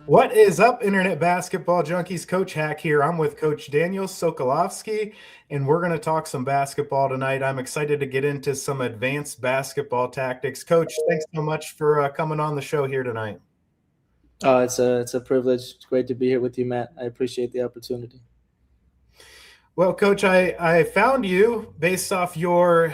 What is up, Internet Basketball Junkies? Coach Hack here. I'm with Coach Daniel Sokolovsky, and we're going to talk some basketball tonight. I'm excited to get into some advanced basketball tactics. Coach, thanks so much for coming on the show here tonight. Oh, it's a privilege. It's great to be here with you, Matt. I appreciate the opportunity. Well, Coach, I found you based off your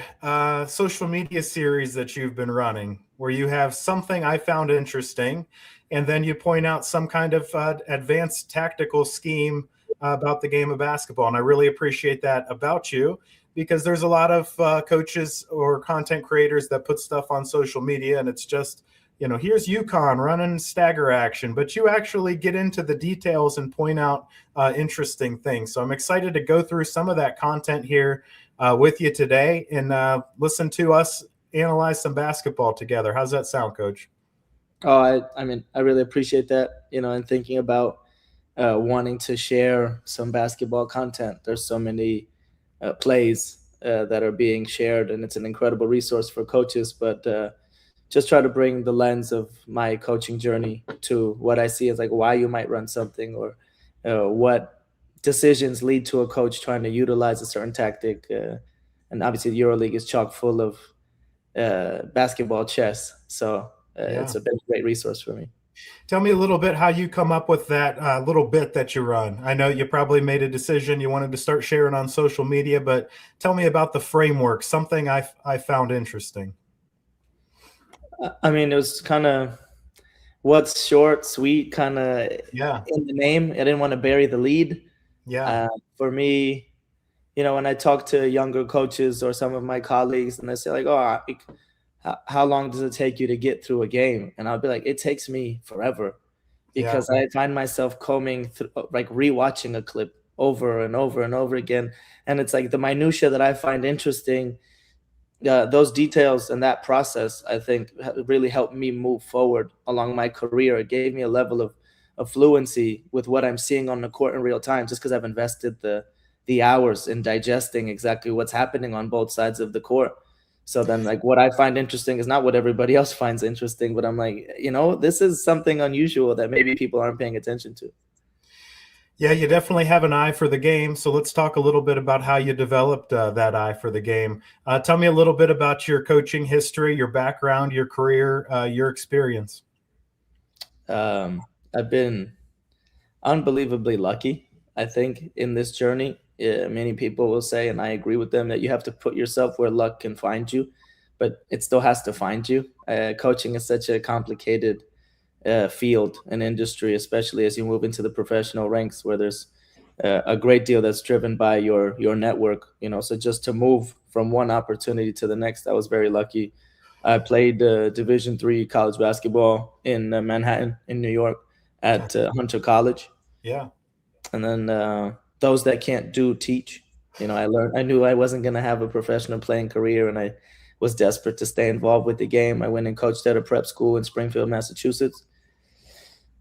social media series that you've been running, where you have something I found interesting, and then you point out some kind of advanced tactical scheme about the game of basketball. And I really appreciate that about you because there's a lot of coaches or content creators that put stuff on social media, and it's just here's UConn running stagger action, but you actually get into the details and point out interesting things. So I'm excited to go through some of that content here with you today and listen to us analyze some basketball together. How's that sound, Coach? Oh, I mean, I really appreciate that. And thinking about wanting to share some basketball content. There's so many plays that are being shared, and it's an incredible resource for coaches. But just try to bring the lens of my coaching journey to what I see as like why you might run something or what decisions lead to a coach trying to utilize a certain tactic. And obviously, the EuroLeague is chock full of basketball chess. So Yeah. it's a great resource for me. Tell me a little bit how you come up with that little bit that you run. I know you probably made a decision you wanted to start sharing on social media, but tell me about the framework, something I found interesting. I mean, it was kind of what's short, sweet, kind of Yeah. in the name. I didn't want to bury the lead. Yeah. For me, when I talk to younger coaches or some of my colleagues, and they say like, "Oh, how long does it take you to get through a game?" And I'll be like, "It takes me forever," Yeah. because I find myself combing through, like rewatching a clip over and over and over again, and it's like the minutia that I find interesting. Those details and that process, I think, really helped me move forward along my career. It gave me a level of fluency with what I'm seeing on the court in real time, just because I've invested the hours in digesting exactly what's happening on both sides of the court. So then, like, what I find interesting is not what everybody else finds interesting, but I'm like, this is something unusual that maybe people aren't paying attention to. Yeah, you definitely have an eye for the game. So let's talk a little bit about how you developed that eye for the game. Tell me a little bit about your coaching history, your background, your career, your experience. I've been unbelievably lucky, I think, in this journey. Many people will say, and I agree with them, that you have to put yourself where luck can find you, but it still has to find you. Coaching is such a complicated field and industry, especially as you move into the professional ranks, where there's a great deal that's driven by your network. So just to move from one opportunity to the next, I was very lucky. I played Division III college basketball in Manhattan, in New York, at Hunter College, Yeah. and then those that can't do teach. I knew I wasn't going to have a professional playing career, and I was desperate to stay involved with the game. I went and coached at a prep school in Springfield, Massachusetts.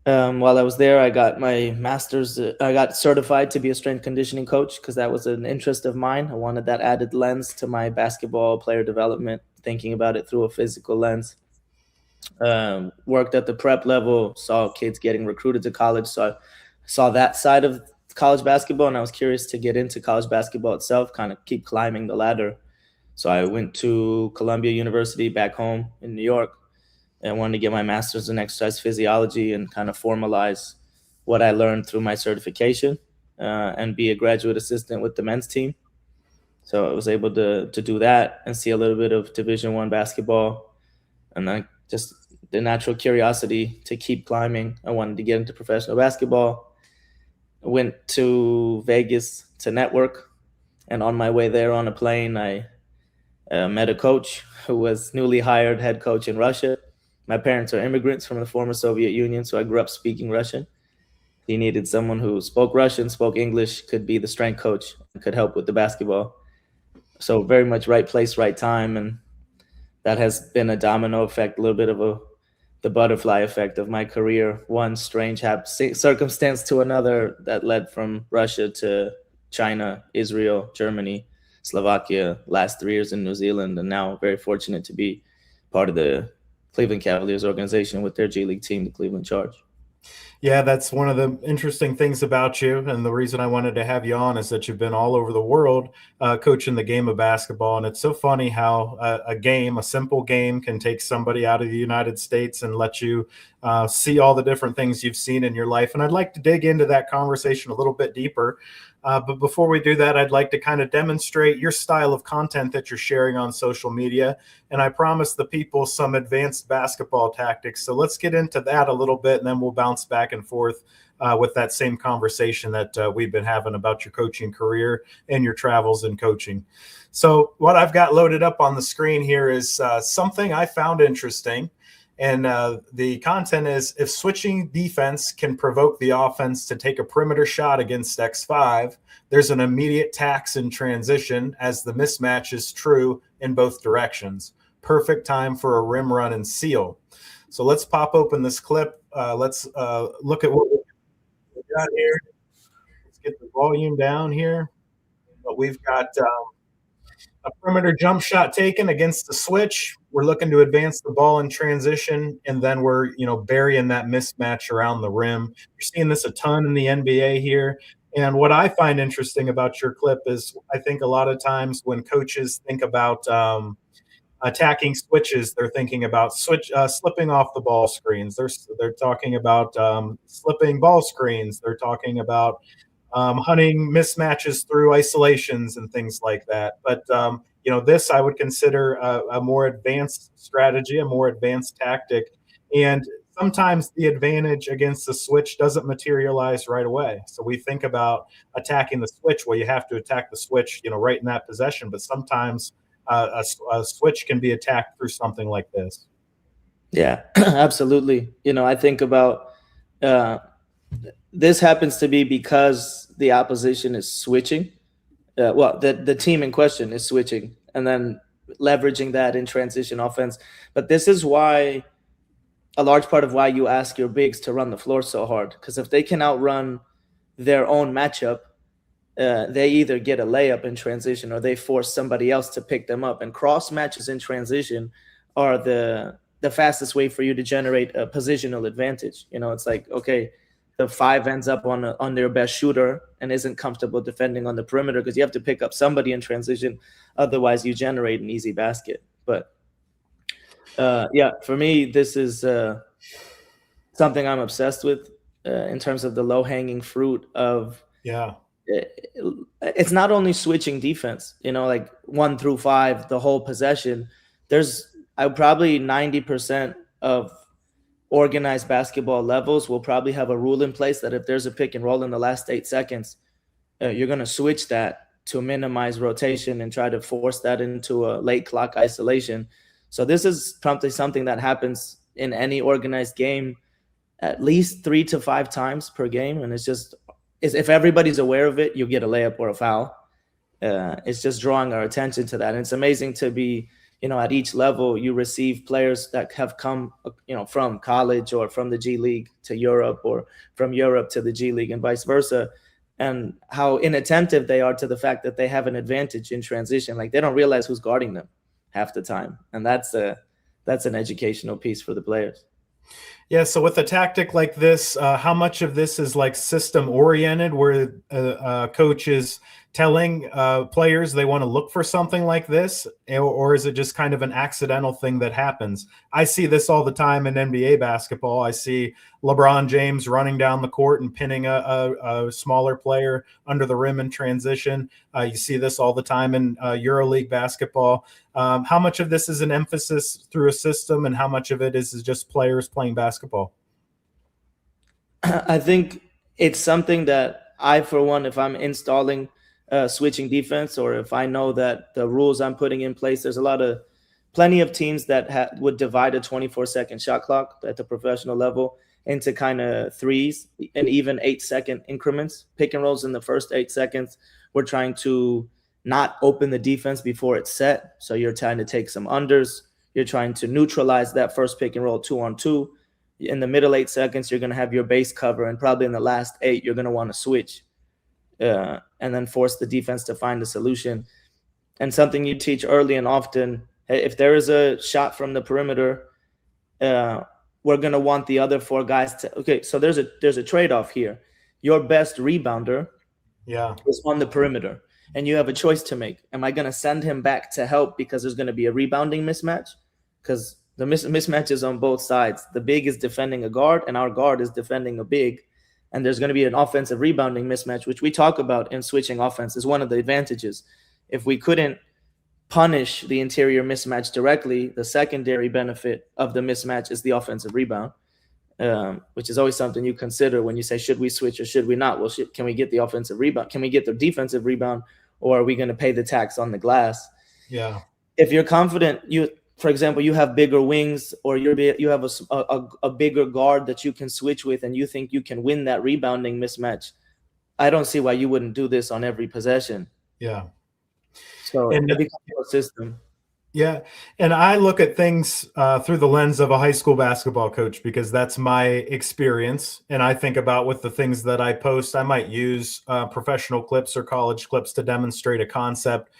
While I was there, I got my master's. I got certified to be a strength conditioning coach because that was an interest of mine. I wanted that added lens to my basketball player development, thinking about it through a physical lens. Worked at the prep level, saw kids getting recruited to college, so I saw that side of college basketball, and I was curious to get into college basketball itself, kind of keep climbing the ladder. So I went to Columbia University back home in New York and wanted to get my master's in exercise physiology and kind of formalize what I learned through my certification and be a graduate assistant with the men's team. So I was able to do that and see a little bit of Division I basketball, and then just the natural curiosity to keep climbing. I wanted to get into professional basketball. I went to Vegas to network, and on my way there on a plane, I met a coach who was newly hired head coach in Russia. My parents are immigrants from the former Soviet Union, so I grew up speaking Russian. He needed someone who spoke Russian, spoke English, could be the strength coach, and could help with the basketball. So very much right place, right time, and that has been a domino effect, a little bit of the butterfly effect of my career. One strange circumstance to another that led from Russia to China, Israel, Germany, Slovakia, last 3 years in New Zealand, and now very fortunate to be part of the Cleveland Cavaliers organization with their G League team, the Cleveland Charge. Yeah, that's one of the interesting things about you. And the reason I wanted to have you on is that you've been all over the world coaching the game of basketball. And it's so funny how a simple game, can take somebody out of the United States and let you see all the different things you've seen in your life. And I'd like to dig into that conversation a little bit deeper. But before we do that, I'd like to kind of demonstrate your style of content that you're sharing on social media. And I promised the people some advanced basketball tactics. So let's get into that a little bit, and then we'll bounce back and forth with that same conversation that we've been having about your coaching career and your travels in coaching. So what I've got loaded up on the screen here is something I found interesting. And the content is, if switching defense can provoke the offense to take a perimeter shot against X5, there's an immediate tax in transition as the mismatch is true in both directions. Perfect time for a rim run and seal. So let's pop open this clip. Let's look at what we've got here. Let's get the volume down here. But we've got a perimeter jump shot taken against the switch. We're looking to advance the ball in transition, and then we're burying that mismatch around the rim. You're seeing this a ton in the NBA here. And what I find interesting about your clip is, I think a lot of times when coaches think about attacking switches, they're thinking about slipping off the ball screens. They're talking about slipping ball screens. They're talking about hunting mismatches through isolations and things like that. But this I would consider a more advanced strategy, a more advanced tactic, and sometimes the advantage against the switch doesn't materialize right away. So we think about attacking the switch. Well, you have to attack the switch, right in that possession. But sometimes a switch can be attacked through something like this. Yeah, absolutely. I think about uh, this happens to be because the opposition is switching. Well, the team in question is switching and then leveraging that in transition offense. But this is why a large part of why you ask your bigs to run the floor so hard, because if they can outrun their own matchup, they either get a layup in transition or they force somebody else to pick them up. And cross matches in transition are the fastest way for you to generate a positional advantage. It's like, okay, the five ends up on their best shooter and isn't comfortable defending on the perimeter because you have to pick up somebody in transition. Otherwise, you generate an easy basket. But yeah, for me, this is something I'm obsessed with in terms of the low hanging fruit of. Yeah. It's not only switching defense, like 1 through 5, the whole possession. There's probably 90% of organized basketball levels will probably have a rule in place that if there's a pick and roll in the last 8 seconds, you're going to switch that to minimize rotation and try to force that into a late clock isolation. So this is probably something that happens in any organized game at least 3 to 5 times per game. And it's just, if everybody's aware of it, you get a layup or a foul. It's just drawing our attention to that. And it's amazing to be, at each level, you receive players that have come, from college or from the G League to Europe or from Europe to the G League and vice versa. And how inattentive they are to the fact that they have an advantage in transition. Like they don't realize who's guarding them half the time. And that's an educational piece for the players. Yeah, so with a tactic like this, how much of this is like system oriented, where coach is telling players they want to look for something like this, or is it just kind of an accidental thing that happens? I see this all the time in NBA basketball. I see LeBron James running down the court and pinning a smaller player under the rim in transition. You see this all the time in EuroLeague basketball. How much of this is an emphasis through a system, and how much of it is just players playing basketball? I think it's something that I, for one, if I'm installing switching defense, or if I know that the rules I'm putting in place, there's plenty of teams that would divide a 24-second shot clock at the professional level into kind of threes and even 8-second increments. Pick and rolls in the first 8 seconds. We're trying to not open the defense before it's set. So you're trying to take some unders. You're trying to neutralize that first pick and roll 2-on-2. In the middle 8 seconds, you're going to have your base cover. And probably in the last 8, you're going to want to switch and then force the defense to find a solution. And something you teach early and often, if there is a shot from the perimeter, we're going to want the other 4 guys to, okay, so there's a trade-off here. Your best rebounder is on the perimeter, and you have a choice to make. Am I going to send him back to help because there's going to be a rebounding mismatch? Because the mismatch is on both sides. The big is defending a guard, and our guard is defending a big. And there's going to be an offensive rebounding mismatch, which we talk about in switching offense is one of the advantages. If we couldn't punish the interior mismatch directly, the secondary benefit of the mismatch is the offensive rebound, which is always something you consider when you say, should we switch or should we not? Well, can we get the offensive rebound? Can we get the defensive rebound, or are we going to pay the tax on the glass? Yeah. If you're confident, for example, you have bigger wings, or you have a bigger guard that you can switch with, and you think you can win that rebounding mismatch, I don't see why you wouldn't do this on every possession. Yeah. So it becomes a system. Yeah. And I look at things through the lens of a high school basketball coach, because that's my experience. And I think about with the things that I post, I might use professional clips or college clips to demonstrate a concept.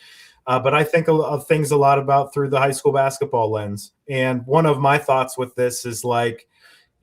But I think of things a lot about through the high school basketball lens. And one of my thoughts with this is like,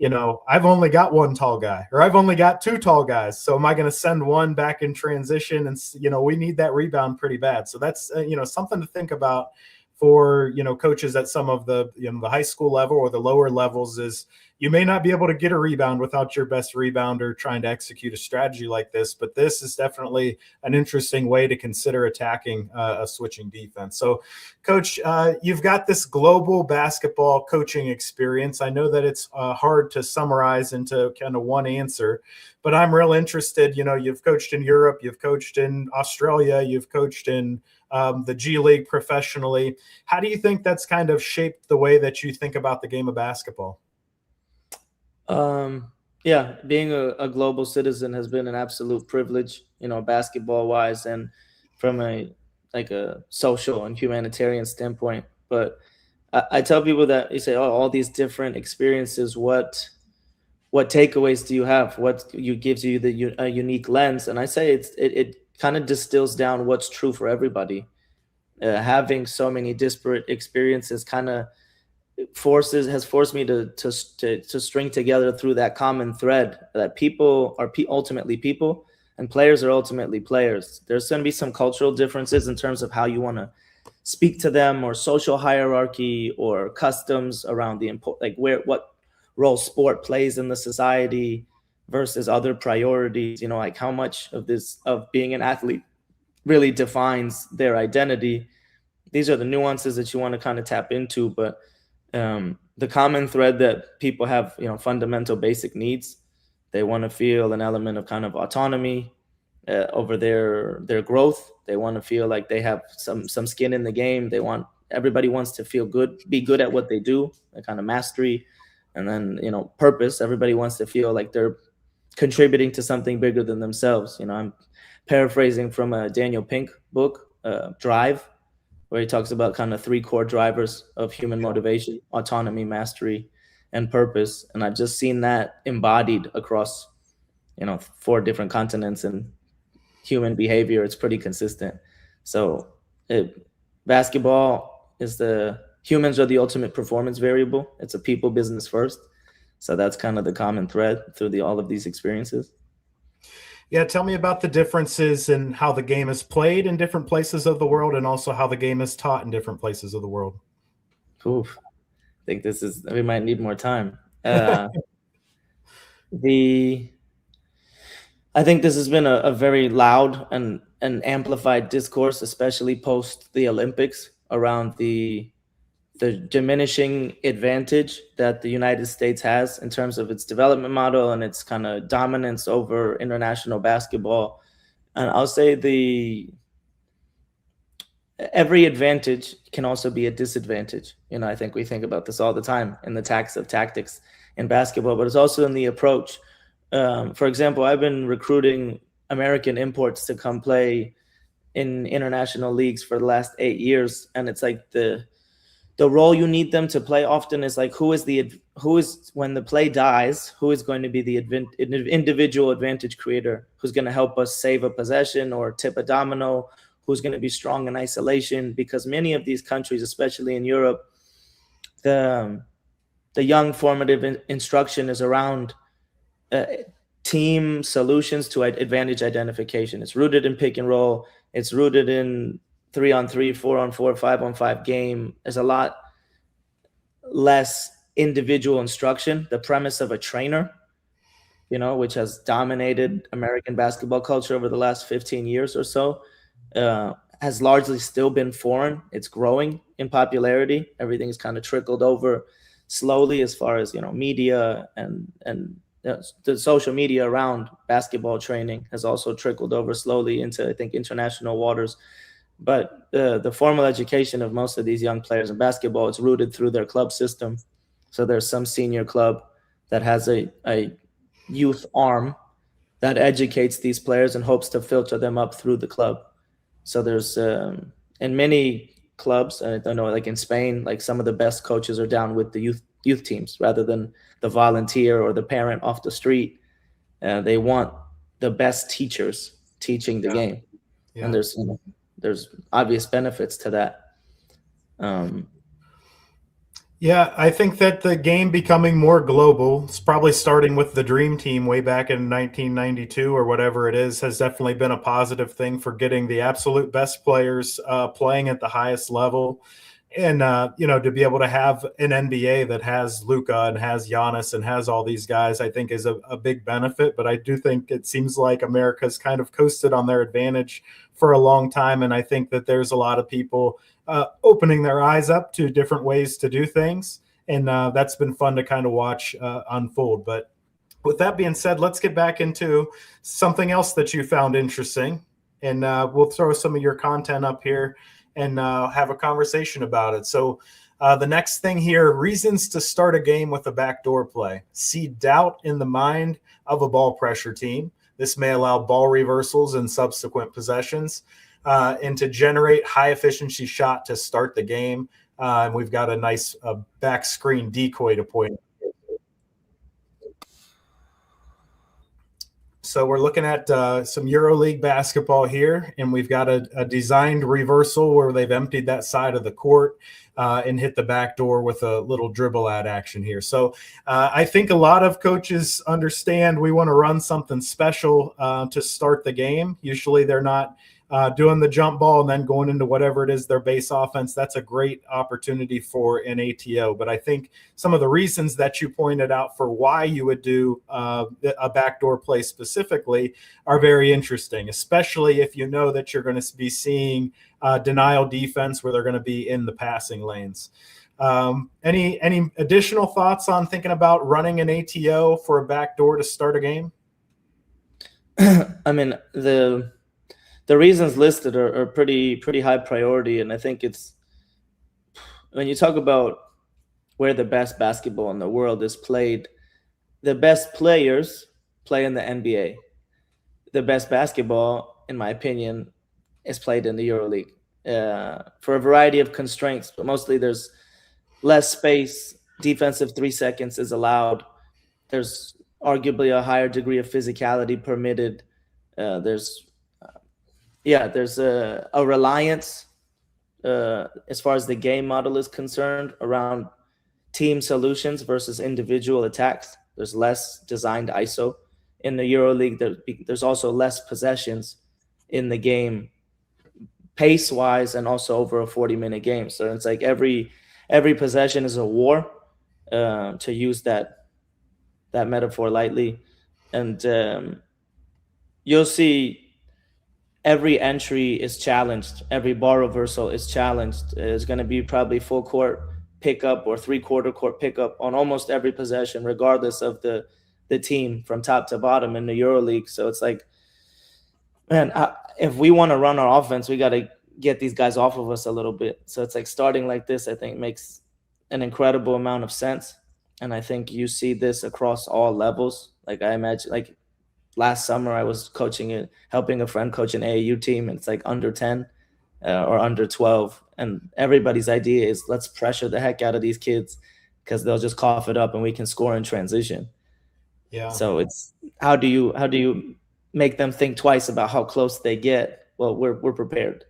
I've only got one tall guy, or I've only got 2 tall guys. So am I going to send one back in transition? And, we need that rebound pretty bad. So that's, something to think about for, coaches at some of the, the high school level or the lower levels is you may not be able to get a rebound without your best rebounder trying to execute a strategy like this. But this is definitely an interesting way to consider attacking a switching defense. So, Coach, you've got this global basketball coaching experience. I know that it's hard to summarize into kind of one answer, but I'm real interested. You've coached in Europe, you've coached in Australia, you've coached in the G League professionally. How do you think that's kind of shaped the way that you think about the game of basketball? Yeah, being a global citizen has been an absolute privilege, basketball wise, and from a social and humanitarian standpoint. But I tell people that you say, oh, all these different experiences, what takeaways do you have? What gives you a unique lens? And I say it kind of distills down what's true for everybody. Having so many disparate experiences kind of has forced me to string together through that common thread that people are ultimately people and players are ultimately players. There's going to be some cultural differences in terms of how you want to speak to them, or social hierarchy, or customs around what role sport plays in the society versus other priorities. Like how much of being an athlete really defines their identity. These are the nuances that you want to kind of tap into, but the common thread that people have, fundamental basic needs. They want to feel an element of kind of autonomy over their growth. They want to feel like they have some skin in the game. Everybody wants to feel good, be good at what they do, a kind of mastery, and then purpose. Everybody wants to feel like they're contributing to something bigger than themselves. I'm paraphrasing from a Daniel Pink book, Drive, where he talks about kind of 3 core drivers of human motivation: autonomy, mastery, and purpose. And I've just seen that embodied across, 4 different continents, and human behavior. It's pretty consistent. So basketball humans are the ultimate performance variable. It's a people business first. So that's kind of the common thread through all of these experiences. Yeah, tell me about the differences in how the game is played in different places of the world, and also how the game is taught in different places of the world. Oof. I think we might need more time. I think this has been a very loud and amplified discourse, especially post the Olympics, around the diminishing advantage that the United States has in terms of its development model and its kind of dominance over international basketball. And I'll say every advantage can also be a disadvantage. I think we think about this all the time in the tax of tactics in basketball, but it's also in the approach. For example, I've been recruiting American imports to come play in international leagues for the last 8 years. And it's like the role you need them to play often is like, who is when the play dies, who is going to be the individual advantage creator, who's going to help us save a possession or tip a domino, who's going to be strong in isolation. Because many of these countries, especially in Europe, the young formative instruction is around team solutions to advantage identification. It's rooted in pick and roll. It's rooted in 3-on-3, 4-on-4, 5-on-5 game. There's a lot less individual instruction. The premise of a trainer, which has dominated American basketball culture over the last 15 years or so, has largely still been foreign. It's growing in popularity. Everything's kind of trickled over slowly as far as, media and the social media around basketball training has also trickled over slowly into, I think, international waters. But the formal education of most of these young players in basketball is rooted through their club system. So there's some senior club that has a youth arm that educates these players and hopes to filter them up through the club. So there's in many clubs, I don't know, like in Spain, like some of the best coaches are down with the youth teams rather than the volunteer or the parent off the street. They want the best teachers teaching the game, and there's obvious benefits to that. Yeah, I think that the game becoming more global, it's probably starting with the Dream Team way back in 1992 or whatever it is, has definitely been a positive thing for getting the absolute best players playing at the highest level. And, to be able to have an NBA that has Luka and has Giannis and has all these guys, I think is a big benefit. But I do think it seems like America's kind of coasted on their advantage for a long time. And I think that there's a lot of people opening their eyes up to different ways to do things. And that's been fun to kind of watch unfold. But with that being said, let's get back into something else that you found interesting. And we'll throw some of your content up here and have a conversation about it. So the next thing here, reasons to start a game with a backdoor play. See doubt in the mind of a ball pressure team. This may allow ball reversals and subsequent possessions. And to generate high efficiency shot to start the game. And we've got a nice back screen decoy to point. So we're looking at some EuroLeague basketball here, and we've got a designed reversal where they've emptied that side of the court and hit the back door with a little dribble ad action here. So I think a lot of coaches understand we want to run something special to start the game. Usually they're not doing the jump ball and then going into whatever it is their base offense. That's a great opportunity for an ATO. But I think some of the reasons that you pointed out for why you would do a backdoor play specifically are very interesting, especially if you know that you're going to be seeing denial defense where they're going to be in the passing lanes. Any additional thoughts on thinking about running an ATO for a backdoor to start a game? I mean, the reasons listed are pretty high priority, and I think it's when you talk about where the best basketball in the world is played, the best players play in the NBA. The best basketball, in my opinion, is played in the EuroLeague for a variety of constraints, but mostly there's less space. Defensive 3 seconds is allowed. There's arguably a higher degree of physicality permitted. There's a reliance as far as the game model is concerned around team solutions versus individual attacks. There's less designed ISO in the EuroLeague. There's also less possessions in the game pace-wise and also over a 40-minute game. So it's like every possession is a war, to use that metaphor lightly. And you'll see every entry is challenged. Every ball reversal is challenged. It's going to be probably full court pickup or 3/4 court pickup on almost every possession, regardless of the team from top to bottom in the EuroLeague. So it's like, man, if we want to run our offense, we got to get these guys off of us a little bit. So it's like starting like this, I think, makes an incredible amount of sense. And I think you see this across all levels. Like I imagine, like last summer I was helping a friend coach an AAU team, and it's like under 10 or under 12. And everybody's idea is let's pressure the heck out of these kids because they'll just cough it up and we can score in transition. Yeah. So it's how do you make them think twice about how close they get? Well, we're prepared.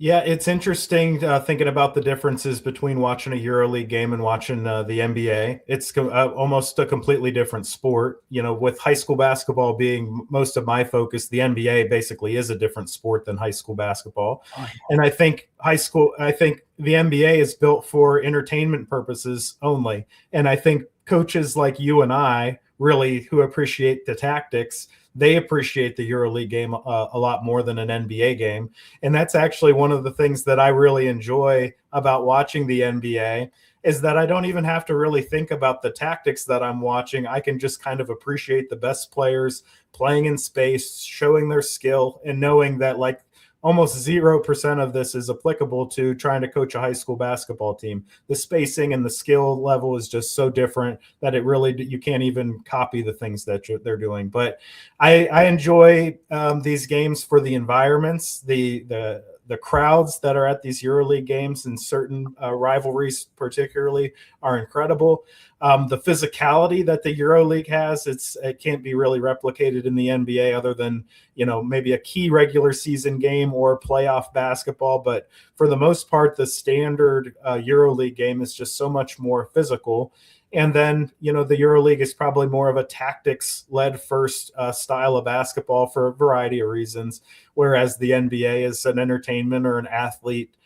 Yeah, it's interesting thinking about the differences between watching a EuroLeague game and watching the NBA. It's almost a completely different sport. You know, with high school basketball being most of my focus, the NBA basically is a different sport than high school basketball. Oh, And I think the NBA is built for entertainment purposes only. And I think coaches like you and I really who appreciate the tactics, they appreciate the EuroLeague game a lot more than an NBA game. And that's actually one of the things that I really enjoy about watching the NBA is that I don't even have to really think about the tactics that I'm watching. I can just kind of appreciate the best players playing in space, showing their skill, and knowing that like almost 0% of this is applicable to trying to coach a high school basketball team. The spacing and the skill level is just so different that it really you can't even copy the things that they're doing. But I enjoy these games for the environments, the crowds that are at these EuroLeague games and certain rivalries particularly are incredible. The physicality that the EuroLeague has, it can't be really replicated in the NBA other than, you know, maybe a key regular season game or playoff basketball. But for the most part, the standard EuroLeague game is just so much more physical. And then, you know, the EuroLeague is probably more of a tactics led first style of basketball for a variety of reasons, whereas the NBA is an entertainment or an athlete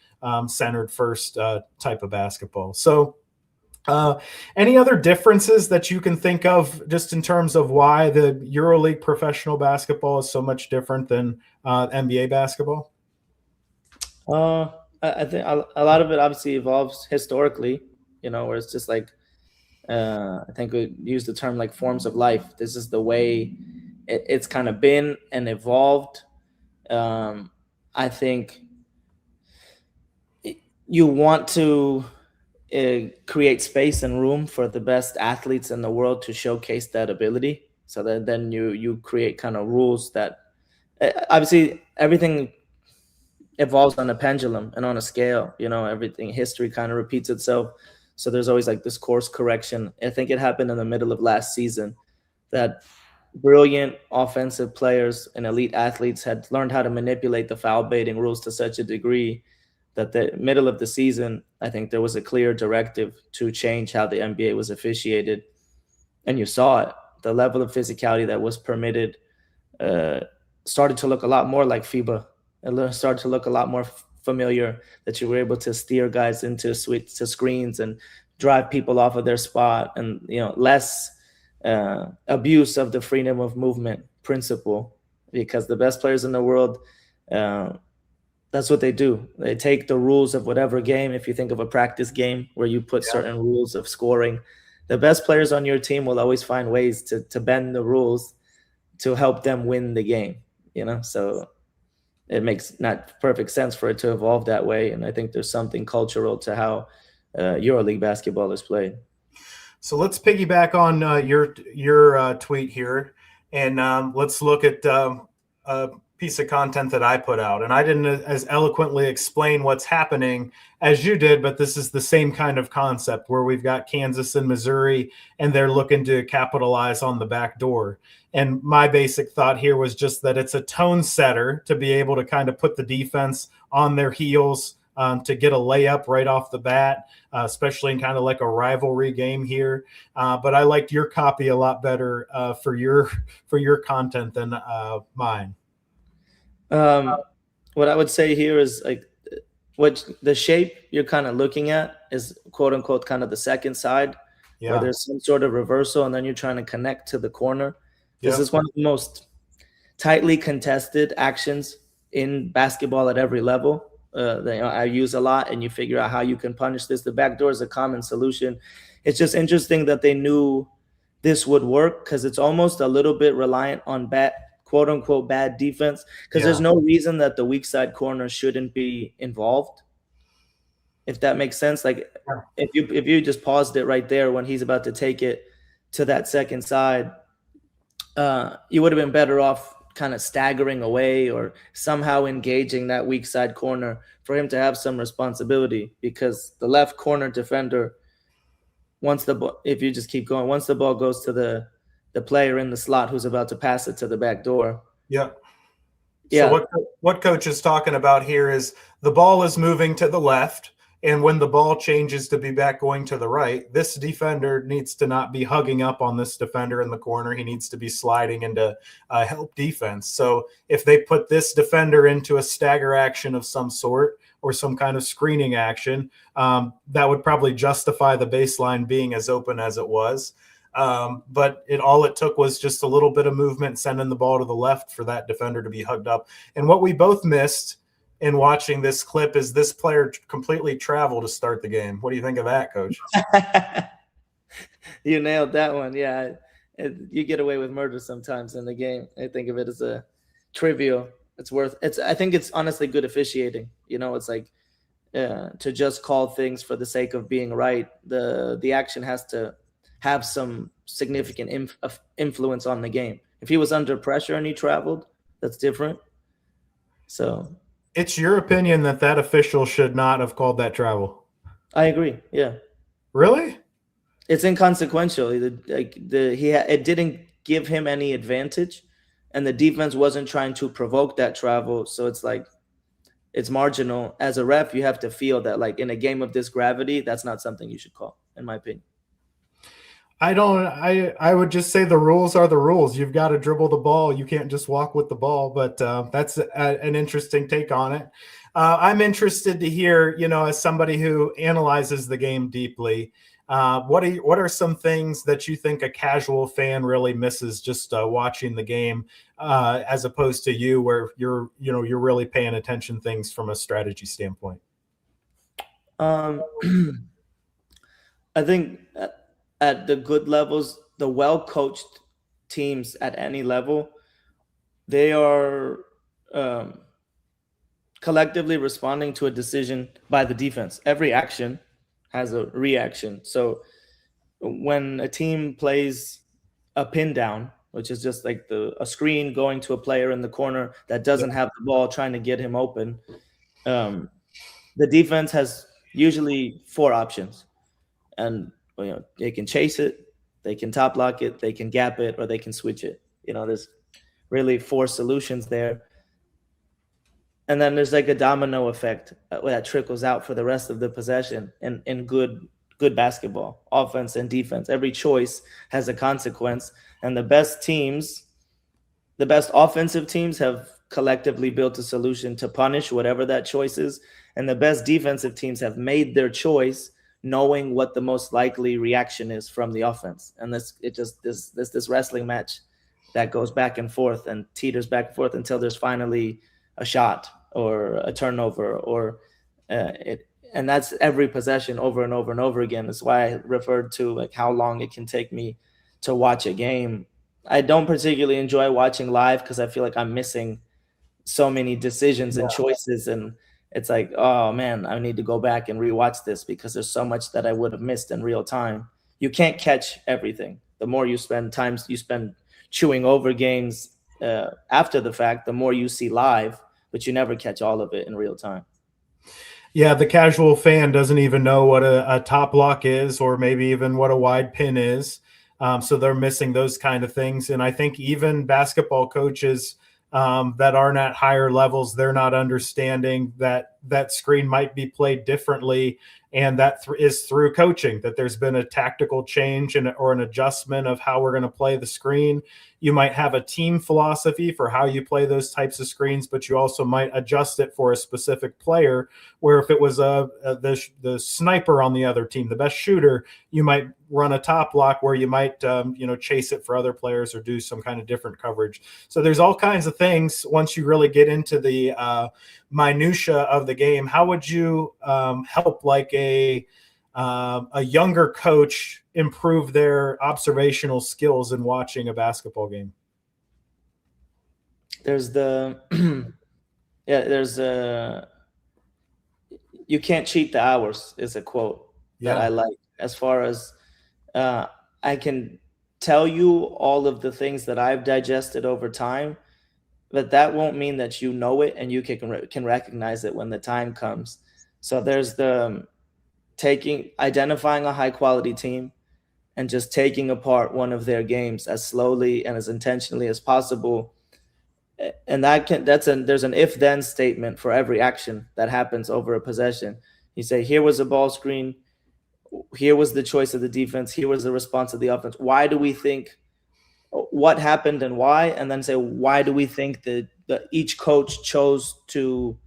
centered first type of basketball. So, uh, any other differences that you can think of just in terms of why the EuroLeague professional basketball is so much different than NBA basketball? Uh, I think a lot of it obviously evolves historically, you know, where it's just like, I think we use the term like forms of life. This is the way it's kind of been and evolved. Um, I think you want to create space and room for the best athletes in the world to showcase that ability. So that then you create kind of rules that obviously everything evolves on a pendulum and on a scale. You know, everything history kind of repeats itself. So there's always like this course correction. I think it happened in the middle of last season that brilliant offensive players and elite athletes had learned how to manipulate the foul baiting rules to such a degree that the middle of the season, I think there was a clear directive to change how the NBA was officiated. And you saw it. The level of physicality that was permitted uh, started to look a lot more like FIBA. It started to look a lot more familiar, that you were able to steer guys into switch to screens and drive people off of their spot, and you know, less abuse of the freedom of movement principle, because the best players in the world, uh, that's what they do. They take the rules of whatever game. If you think of a practice game where you put Yeah. certain rules of scoring, the best players on your team will always find ways to bend the rules to help them win the game. You know, so it makes not perfect sense for it to evolve that way. And I think there's something cultural to how EuroLeague basketball is played. So let's piggyback on your tweet here, and let's look at a piece of content that I put out. And I didn't as eloquently explain what's happening as you did, but this is the same kind of concept where we've got Kansas and Missouri, and they're looking to capitalize on the back door. And my basic thought here was just that it's a tone setter to be able to kind of put the defense on their heels to get a layup right off the bat, especially in kind of like a rivalry game here. But I liked your copy a lot better for your content than mine. Um, what I would say here is like what the shape you're kind of looking at is quote unquote kind of the second side, where Yeah. there's some sort of reversal and then you're trying to connect to the corner. This Yep. is one of the most tightly contested actions in basketball at every level. That, you know, I use a lot, and you figure out how you can punish this. The backdoor is a common solution. It's just interesting that they knew this would work because it's almost a little bit reliant on bad, quote unquote, bad defense. Because there's Yeah. no reason that the weak side corner shouldn't be involved, if that makes sense. Like Yeah. if you just paused it right there when he's about to take it to that second side, you would have been better off kind of staggering away or somehow engaging that weak side corner for him to have some responsibility, because the left corner defender, once the ball, if you just keep going, once the ball goes to the player in the slot who's about to pass it to the back door, Yeah. So Yeah. what coach is talking about here is the ball is moving to the left, and when the ball changes to be back going to the right, this defender needs to not be hugging up on this defender in the corner. He needs to be sliding into help defense. So if they put this defender into a stagger action of some sort or some kind of screening action, that would probably justify the baseline being as open as it was. But all it took was just a little bit of movement, sending the ball to the left for that defender to be hugged up. And what we both missed in watching this clip is this player completely traveled to start the game. What do you think of that, Coach? You nailed that one. Yeah, you get away with murder sometimes in the game. I think of it as a trivial. I think it's honestly good officiating. It's like to just call things for the sake of being right. The action has to have some significant influence on the game. If he was under pressure and he traveled, that's different. So it's your opinion that official should not have called that travel. I agree. Yeah. Really? It's inconsequential. It didn't give him any advantage, and the defense wasn't trying to provoke that travel. So it's marginal. As a ref, you have to feel that, like, in a game of this gravity, that's not something you should call, in my opinion. I would just say the rules are the rules. You've got to dribble the ball. You can't just walk with the ball. But that's an interesting take on it. I'm interested to hear, as somebody who analyzes the game deeply, what are some things that you think a casual fan really misses just watching the game, as opposed to you, where you're really paying attention things from a strategy standpoint? I think at the good levels, the well-coached teams at any level, they are collectively responding to a decision by the defense. Every action has a reaction. So when a team plays a pin down, which is just like a screen going to a player in the corner that doesn't have the ball, trying to get him open, the defense has usually 4 options. And they can chase it, they can top lock it, they can gap it, or they can switch it. There's really 4 solutions there. And then there's like a domino effect that trickles out for the rest of the possession in good basketball, offense and defense. Every choice has a consequence. And the best offensive teams have collectively built a solution to punish whatever that choice is. And the best defensive teams have made their choice knowing what the most likely reaction is from the offense. And this wrestling match that goes back and forth and teeters back and forth until there's finally a shot or a turnover, and that's every possession over and over and over again. That's why I referred to like how long it can take me to watch a game. I don't particularly enjoy watching live because I feel like I'm missing so many decisions and choices, and it's like, oh man, I need to go back and rewatch this because there's so much that I would have missed in real time. You can't catch everything. The more you spend chewing over games after the fact, the more you see live, but you never catch all of it in real time. Yeah, the casual fan doesn't even know what a top lock is, or maybe even what a wide pin is. So they're missing those kind of things. And I think even basketball coaches that aren't at higher levels, they're not understanding that screen might be played differently. And that is through coaching, that there's been a tactical change or an adjustment of how we're going to play the screen. You might have a team philosophy for how you play those types of screens, but you also might adjust it for a specific player, where if it was the sniper on the other team, the best shooter, you might run a top lock where you might chase it for other players or do some kind of different coverage. So there's all kinds of things once you really get into the minutia of the game. How would you help like a younger coach improve their observational skills in watching a basketball game? There's you can't cheat the hours is a quote that I like, as far as I can tell you all of the things that I've digested over time, but that won't mean that you know it and you can recognize it when the time comes. So there's identifying a high quality team and just taking apart one of their games as slowly and as intentionally as possible, And there's an if then statement for every action that happens over a possession. You say, here was a ball screen, here was the choice of the defense, here was the response of the offense. Why do we think what happened and why? And then say, why do we think that each coach chose to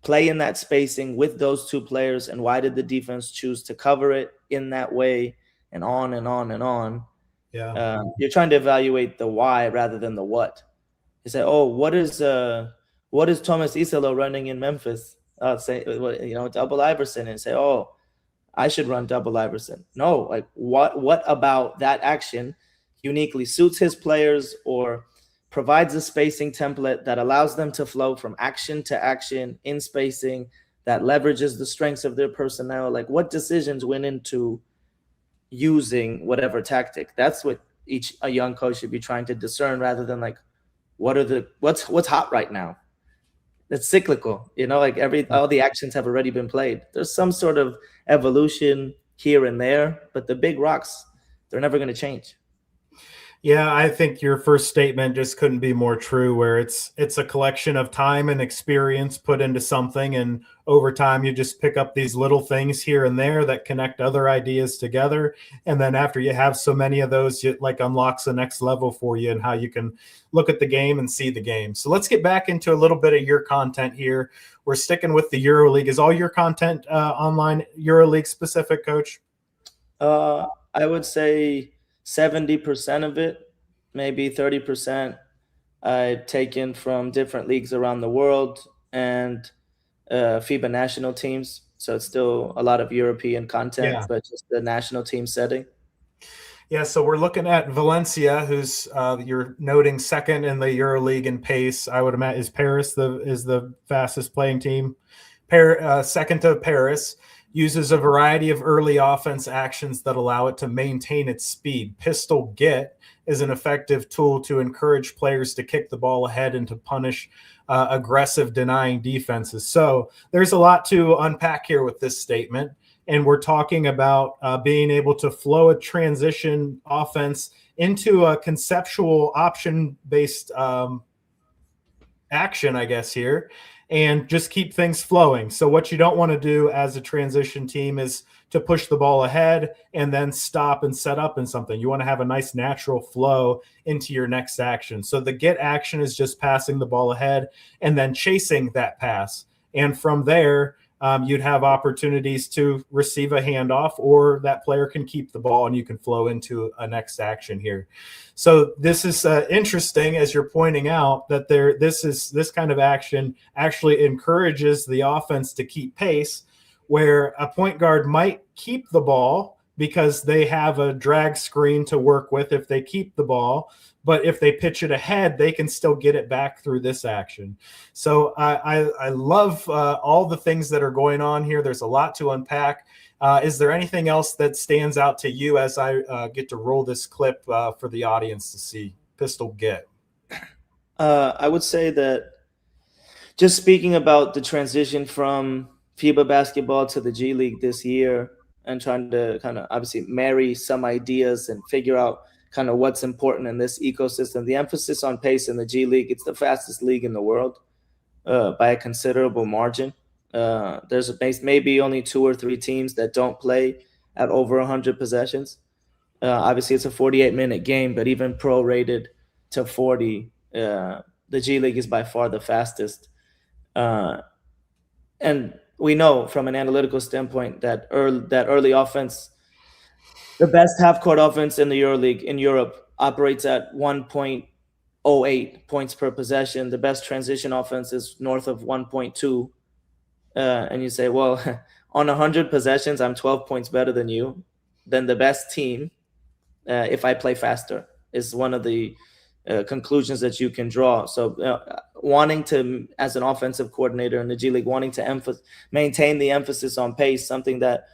play in that spacing with those two players, and why did the defense choose to cover it in that way, and on and on and on. Yeah. You're trying to evaluate the why rather than the what. You say, oh, what is Thomas Isalo running in Memphis? Say, double Iverson, and say, oh, I should run double Iverson. No, like what about that action uniquely suits his players or provides a spacing template that allows them to flow from action to action in spacing, that leverages the strengths of their personnel? Like, what decisions went into using whatever tactic? That's what a young coach should be trying to discern, rather than like, what's hot right now. It's cyclical, like all the actions have already been played. There's some sort of evolution here and there, but the big rocks, they're never going to change. Yeah, I think your first statement just couldn't be more true, where it's a collection of time and experience put into something, and over time you just pick up these little things here and there that connect other ideas together, and then after you have so many of those, it like unlocks the next level for you and how you can look at the game and see the game. So let's get back into a little bit of your content here. We're sticking with the EuroLeague. Is all your content online EuroLeague specific, Coach? I would say 70% of it, maybe 30%, I've taken from different leagues around the world and FIBA national teams. So it's still a lot of European content, Yeah. but just the national team setting. Yeah, so we're looking at Valencia, who's you're noting second in the EuroLeague in pace. I would imagine is Paris is the fastest playing team. Second to Paris, uses a variety of early offense actions that allow it to maintain its speed. Pistol get is an effective tool to encourage players to kick the ball ahead and to punish aggressive denying defenses. So there's a lot to unpack here with this statement. And we're talking about being able to flow a transition offense into a conceptual option-based action, I guess, here, and just keep things flowing. So what you don't want to do as a transition team is to push the ball ahead and then stop and set up in something. You want to have a nice natural flow into your next action. So the get action is just passing the ball ahead and then chasing that pass. And from there, you'd have opportunities to receive a handoff, or that player can keep the ball and you can flow into a next action here. So this is interesting, as you're pointing out, that this kind of action actually encourages the offense to keep pace, where a point guard might keep the ball because they have a drag screen to work with if they keep the ball. But if they pitch it ahead, they can still get it back through this action. So I love all the things that are going on here. There's a lot to unpack. Is there anything else that stands out to you as I get to roll this clip for the audience to see? Pistol get. I would say that, just speaking about the transition from FIBA basketball to the G League this year, and trying to kind of obviously marry some ideas and figure out kind of what's important in this ecosystem. The emphasis on pace in the G League, it's the fastest league in the world by a considerable margin. There's maybe only 2 or 3 teams that don't play at over 100 possessions. Obviously, it's a 48-minute game, but even prorated to 40, the G League is by far the fastest. And we know from an analytical standpoint that early offense, the best half-court offense in the EuroLeague in Europe operates at 1.08 points per possession. The best transition offense is north of 1.2. And you say, well, on 100 possessions, I'm 12 points better than you. Then the best team, if I play faster, is one of the conclusions that you can draw. So wanting to, as an offensive coordinator in the G League, wanting to maintain the emphasis on pace, something that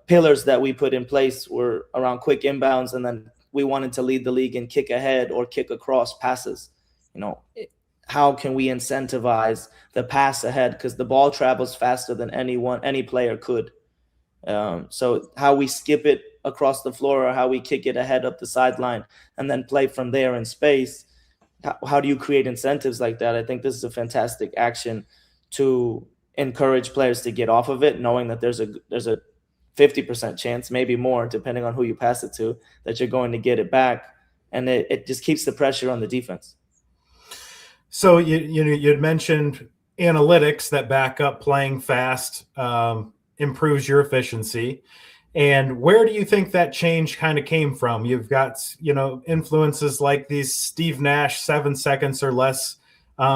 pillars that we put in place were around quick inbounds, and then we wanted to lead the league in kick ahead or kick across passes. How can we incentivize the pass ahead? Because the ball travels faster than any player could. So how we skip it across the floor, or how we kick it ahead up the sideline and then play from there in space, how do you create incentives like that? I think this is a fantastic action to encourage players to get off of it, knowing that there's a 50% chance, maybe more, depending on who you pass it to, that you're going to get it back. And it just keeps the pressure on the defense. So you'd mentioned analytics that back up playing fast improves your efficiency. And where do you think that change kind of came from? You've got, influences like these Steve Nash 7 seconds or less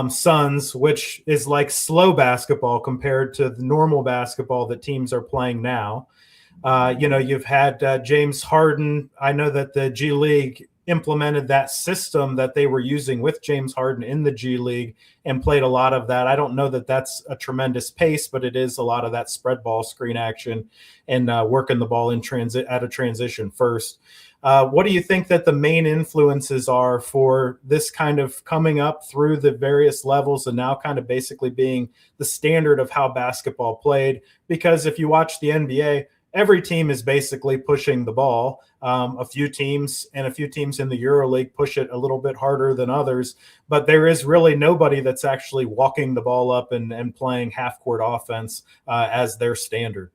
Suns, which is like slow basketball compared to the normal basketball that teams are playing now. You've had James Harden. I know that the G League implemented that system that they were using with James Harden in the G League and played a lot of that. I don't know that that's a tremendous pace, but it is a lot of that spread ball screen action and working the ball in transit at a transition first. What do you think that the main influences are for this kind of coming up through the various levels and now kind of basically being the standard of how basketball played? Because if you watch the NBA, every team is basically pushing the ball. A few teams in the EuroLeague push it a little bit harder than others, but there is really nobody that's actually walking the ball up and playing half-court offense as their standard.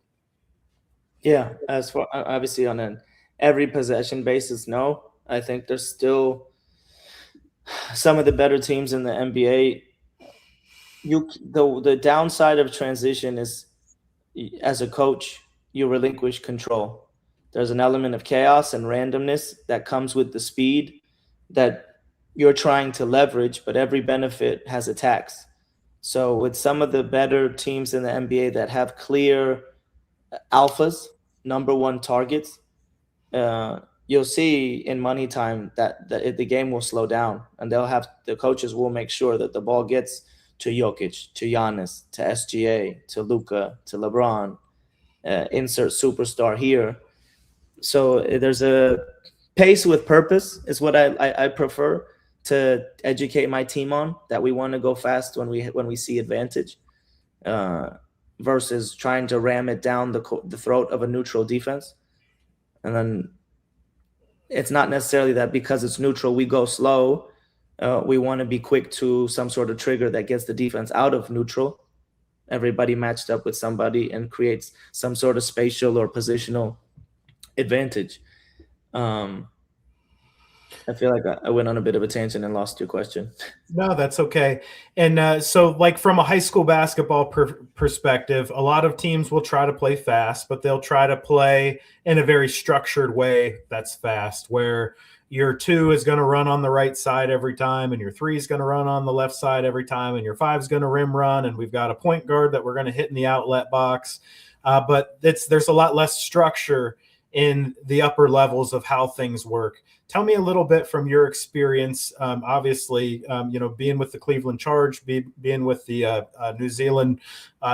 Yeah, as for obviously on an every possession basis, no. I think there's still some of the better teams in the NBA. The downside of transition is, as a coach, you relinquish control. There's an element of chaos and randomness that comes with the speed that you're trying to leverage, but every benefit has a tax. So with some of the better teams in the NBA that have clear alphas, number one targets, you'll see in money time that the game will slow down, and the coaches will make sure that the ball gets to Jokic, to Giannis, to SGA, to Luka, to LeBron, insert superstar here. So there's a pace with purpose is what I prefer to educate my team on, that we want to go fast when we see advantage, versus trying to ram it down the throat of a neutral defense. And then it's not necessarily that because it's neutral we go slow. We want to be quick to some sort of trigger that gets the defense out of neutral, everybody matched up with somebody, and creates some sort of spatial or positional advantage. I feel like I went on a bit of a tangent and lost your question. No, that's okay. And so, like from a high school basketball perspective, a lot of teams will try to play fast, but they'll try to play in a very structured way that's fast, where your two is going to run on the right side every time, and your three is going to run on the left side every time, and your five is going to rim run, and we've got a point guard that we're going to hit in the outlet box. But there's a lot less structure in the upper levels of how things work. Tell me a little bit from your experience. Obviously, being with the Cleveland Charge, being with the New Zealand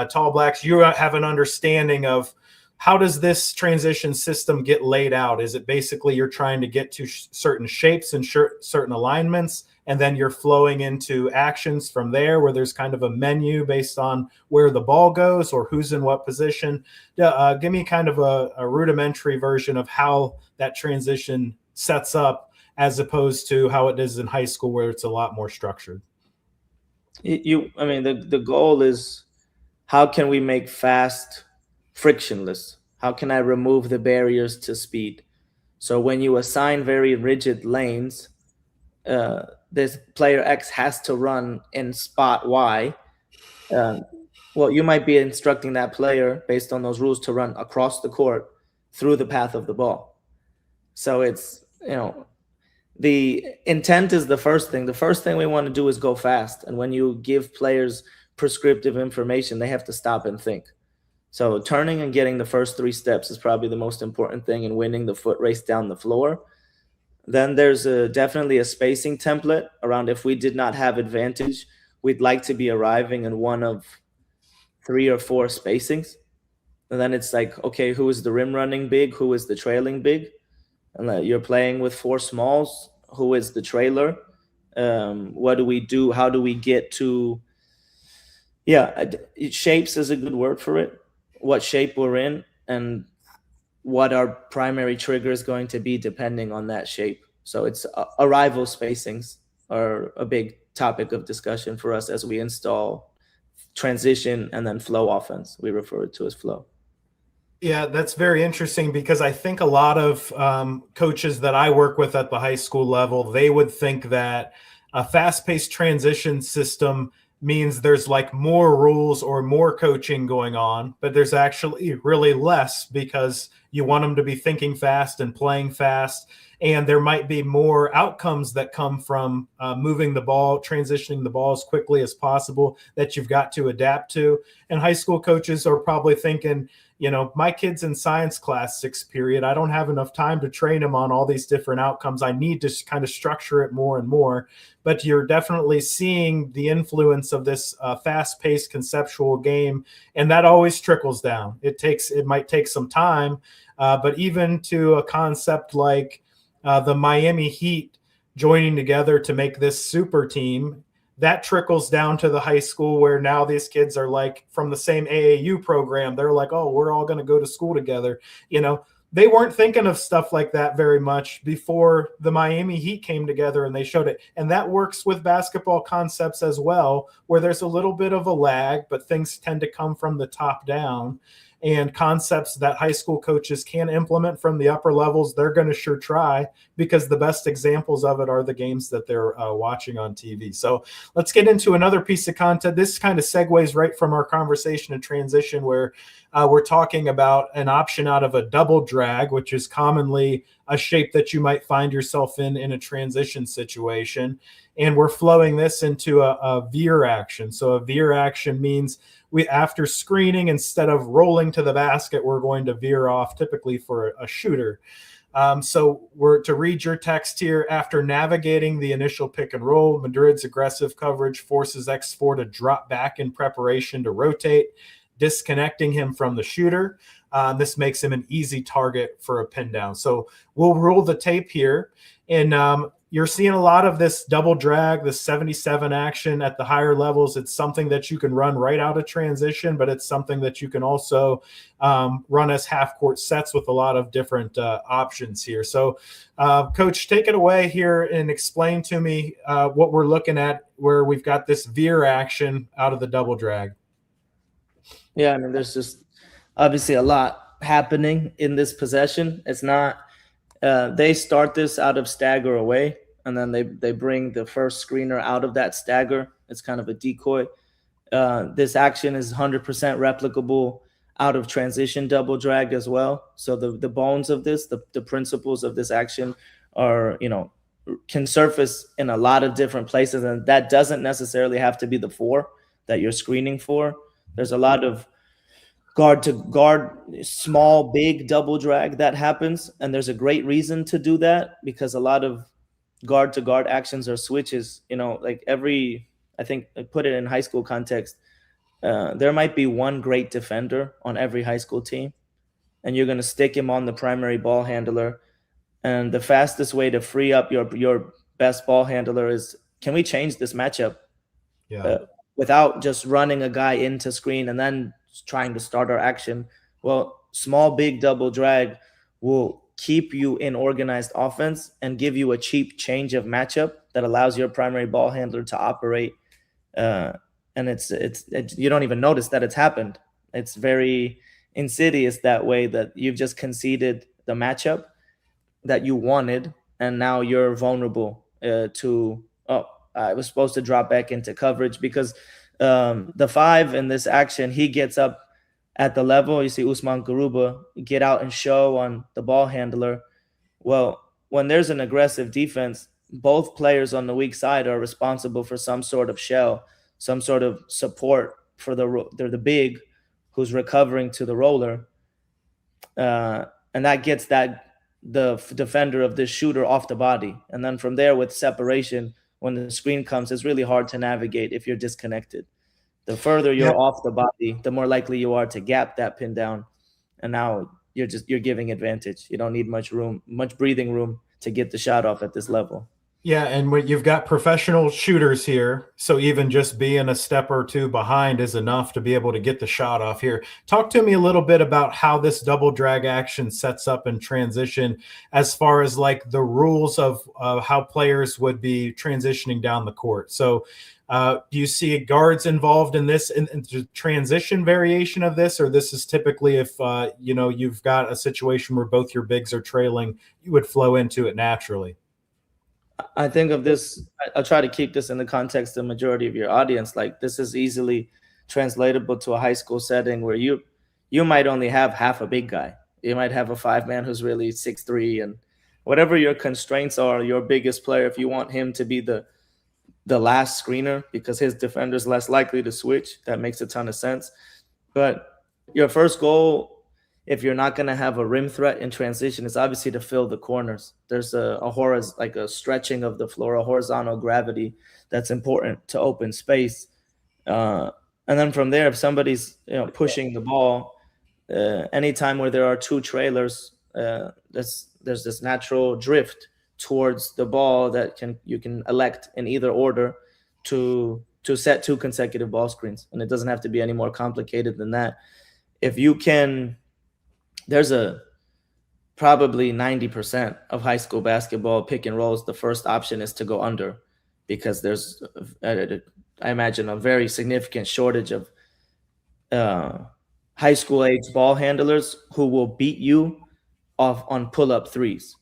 Tall Blacks, you have an understanding of how does this transition system get laid out? Is it basically you're trying to get to certain shapes and certain alignments, and then you're flowing into actions from there where there's kind of a menu based on where the ball goes or who's in what position? Give me kind of a rudimentary version of how that transition sets up as opposed to how it is in high school where it's a lot more structured. The goal is, how can we make fast frictionless? How can I remove the barriers to speed? So when you assign very rigid lanes, this player X has to run in spot Y. Well, you might be instructing that player based on those rules to run across the court through the path of the ball. So it's, the intent is the first thing. The first thing we want to do is go fast. And when you give players prescriptive information, they have to stop and think. So turning and getting the first 3 steps is probably the most important thing in winning the foot race down the floor. Then there's definitely a spacing template around, if we did not have advantage, we'd like to be arriving in one of 3 or 4 spacings. And then it's like, okay, who is the rim running big? Who is the trailing big? And you're playing with 4 smalls. Who is the trailer? What do we do? How do we get to? Shapes is a good word for it. What shape we're in and what our primary trigger is going to be depending on that shape. So it's arrival spacings are a big topic of discussion for us as we install transition and then flow offense. We refer to as flow. Yeah, that's very interesting because I think a lot of coaches that I work with at the high school level, they would think that a fast-paced transition system means there's like more rules or more coaching going on, but there's actually really less because you want them to be thinking fast and playing fast. And there might be more outcomes that come from moving the ball, transitioning the ball as quickly as possible that you've got to adapt to. And high school coaches are probably thinking, my kid's in science class 6th period. I don't have enough time to train him on all these different outcomes. I need to kind of structure it more and more. But you're definitely seeing the influence of this fast-paced conceptual game, and that always trickles down. It might take some time, but even to a concept like the Miami Heat joining together to make this super team, that trickles down to the high school where now these kids are like from the same AAU program. They're like, oh, we're all going to go to school together. They weren't thinking of stuff like that very much before the Miami Heat came together and they showed it. And that works with basketball concepts as well, where there's a little bit of a lag, but things tend to come from the top down. And concepts that high school coaches can implement from the upper levels, they're going to sure try, because the best examples of it are the games that they're watching on TV. So let's get into another piece of content. This kind of segues right from our conversation and transition, where we're talking about an option out of a double drag, which is commonly a shape that you might find yourself in a transition situation. And we're flowing this into a Veer action. So a Veer action means after screening, instead of rolling to the basket, we're going to veer off, typically for a shooter. So we're to read your text here. After navigating the initial pick and roll, Madrid's aggressive coverage forces X4 to drop back in preparation to rotate, disconnecting him from the shooter. This makes him an easy target for a pin down. So we'll roll the tape here. And you're seeing a lot of this double drag, this 77 action at the higher levels. It's something that you can run right out of transition, but it's something that you can also run as half-court sets with a lot of different options here. So, Coach, take it away here and explain to me what we're looking at, where we've got this veer action out of the double drag. Yeah, I mean, there's just obviously a lot happening in this possession. It's not they start this out of stagger away, and then they bring the first screener out of that stagger. It's kind of a decoy. This action is 100% replicable out of transition double drag as well. So the bones of this, the principles of this action are, can surface in a lot of different places, and that doesn't necessarily have to be the 4 that you're screening for. There's a lot of guard to guard, small, big double drag that happens. And there's a great reason to do that, because a lot of guard to guard actions are switches. I think I put it in high school context. There might be one great defender on every high school team, and you're going to stick him on the primary ball handler. And the fastest way to free up your best ball handler is, can we change this matchup? Yeah. Without just running a guy into screen and then trying to start our action. Well, small, big double drag will keep you in organized offense and give you a cheap change of matchup that allows your primary ball handler to operate. And it's you don't even notice that it's happened. It's very insidious that way, that you've just conceded the matchup that you wanted, and now you're vulnerable to, I was supposed to drop back into coverage, because the 5 in this action, he gets up at the level. You see Usman Garuba get out and show on the ball handler. Well, when there's an aggressive defense, both players on the weak side are responsible for some sort of shell, some sort of support for the big who's recovering to the roller. And that gets the defender of this shooter off the body. And then from there, with separation, when the screen comes, it's really hard to navigate if you're disconnected. The further you're off the body, the more likely you are to gap that pin down. And now you're giving advantage. You don't need much breathing room to get the shot off at this level. Yeah, and when you've got professional shooters here, so even just being a step or two behind is enough to be able to get the shot off here. Talk to me a little bit about how this double drag action sets up in transition, as far as like the rules of how players would be transitioning down the court. So, do you see guards involved in this in the transition variation of this, or this is typically if you've got a situation where both your bigs are trailing, you would flow into it naturally? I think of this, I'll try to keep this in the context of the majority of your audience. Like this is easily translatable to a high school setting where you might only have half a big guy. You might have a five man who's really 6'3", and whatever your constraints are, your biggest player, if you want him to be the last screener because his defender's less likely to switch, that makes a ton of sense. But your first goal, if you're not going to have a rim threat in transition, is obviously to fill the corners. There's like a stretching of the floor, a horizontal gravity that's important to open space. And then from there, if somebody's pushing the ball, anytime where there are two trailers, there's this natural drift towards the ball that you can elect in either order to set two consecutive ball screens, and it doesn't have to be any more complicated than that. If you can, there's a probably 90% of high school basketball pick and rolls, the first option is to go under because there's, I imagine, a very significant shortage of high school age ball handlers who will beat you off on pull-up threes.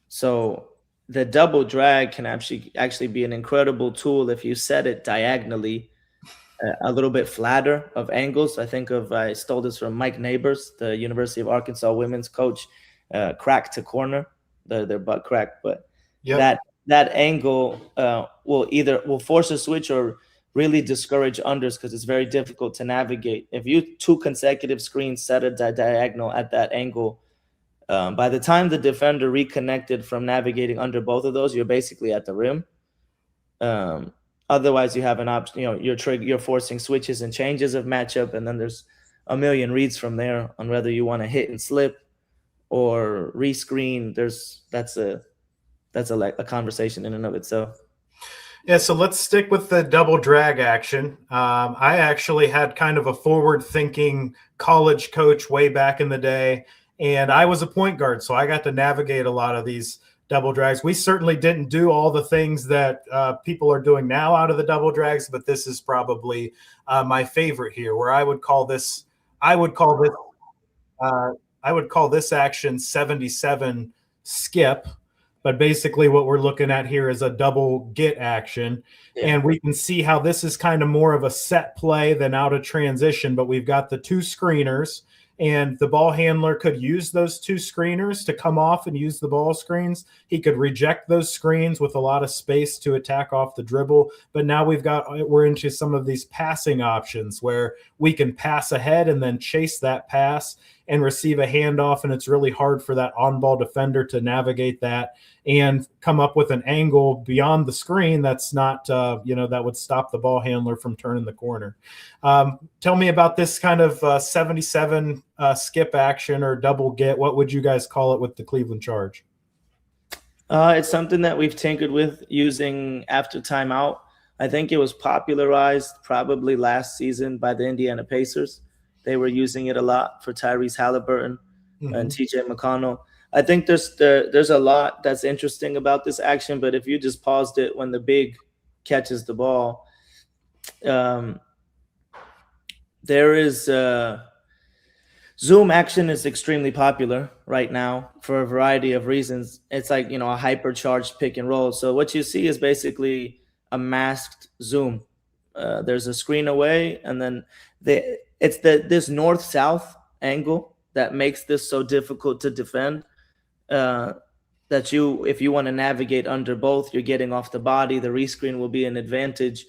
So the double drag can actually be an incredible tool if you set it diagonally a little bit flatter of angles. I stole this from Mike Neighbors, the University of Arkansas women's coach, crack to corner, their butt crack. But Yep. that angle will force a switch or really discourage unders because it's very difficult to navigate. If you two consecutive screens set a diagonal at that angle, by the time the defender reconnected from navigating under both of those, you're basically at the rim. Otherwise, you have an option. You're forcing switches and changes of matchup, and then there's a million reads from there on whether you want to hit and slip or rescreen. That's a conversation in and of itself. Yeah, so let's stick with the double drag action. I actually had kind of a forward thinking college coach way back in the day, and I was a point guard, so I got to navigate a lot of these double drags. We certainly didn't do all the things that people are doing now out of the double drags, but this is probably my favorite here, where I would call this, uh, I would call this action 77 skip. But basically, what we're looking at here is a double get action. Yeah. And we can see how this is kind of more of a set play than out of transition. But we've got the two screeners, and the ball handler could use those two screeners to come off and use the ball screens. He could reject those screens with a lot of space to attack off the dribble. But now we're into some of these passing options where we can pass ahead and then chase that pass and receive a handoff, and it's really hard for that on-ball defender to navigate that and come up with an angle beyond the screen that's not, that would stop the ball handler from turning the corner. Tell me about this kind of 77 skip action or double get. What would you guys call it with the Cleveland Charge? It's something that we've tinkered with using after timeout. I think it was popularized probably last season by the Indiana Pacers. They were using it a lot for Tyrese Halliburton and TJ McConnell. I think there's a lot that's interesting about this action, but if you just paused it when the big catches the ball, there is Zoom action is extremely popular right now for a variety of reasons. It's like, a hypercharged pick and roll. So what you see is basically a masked Zoom. There's a screen away, and then it's this north-south angle that makes this so difficult to defend. That if you want to navigate under both, you're getting off the body. The rescreen will be an advantage.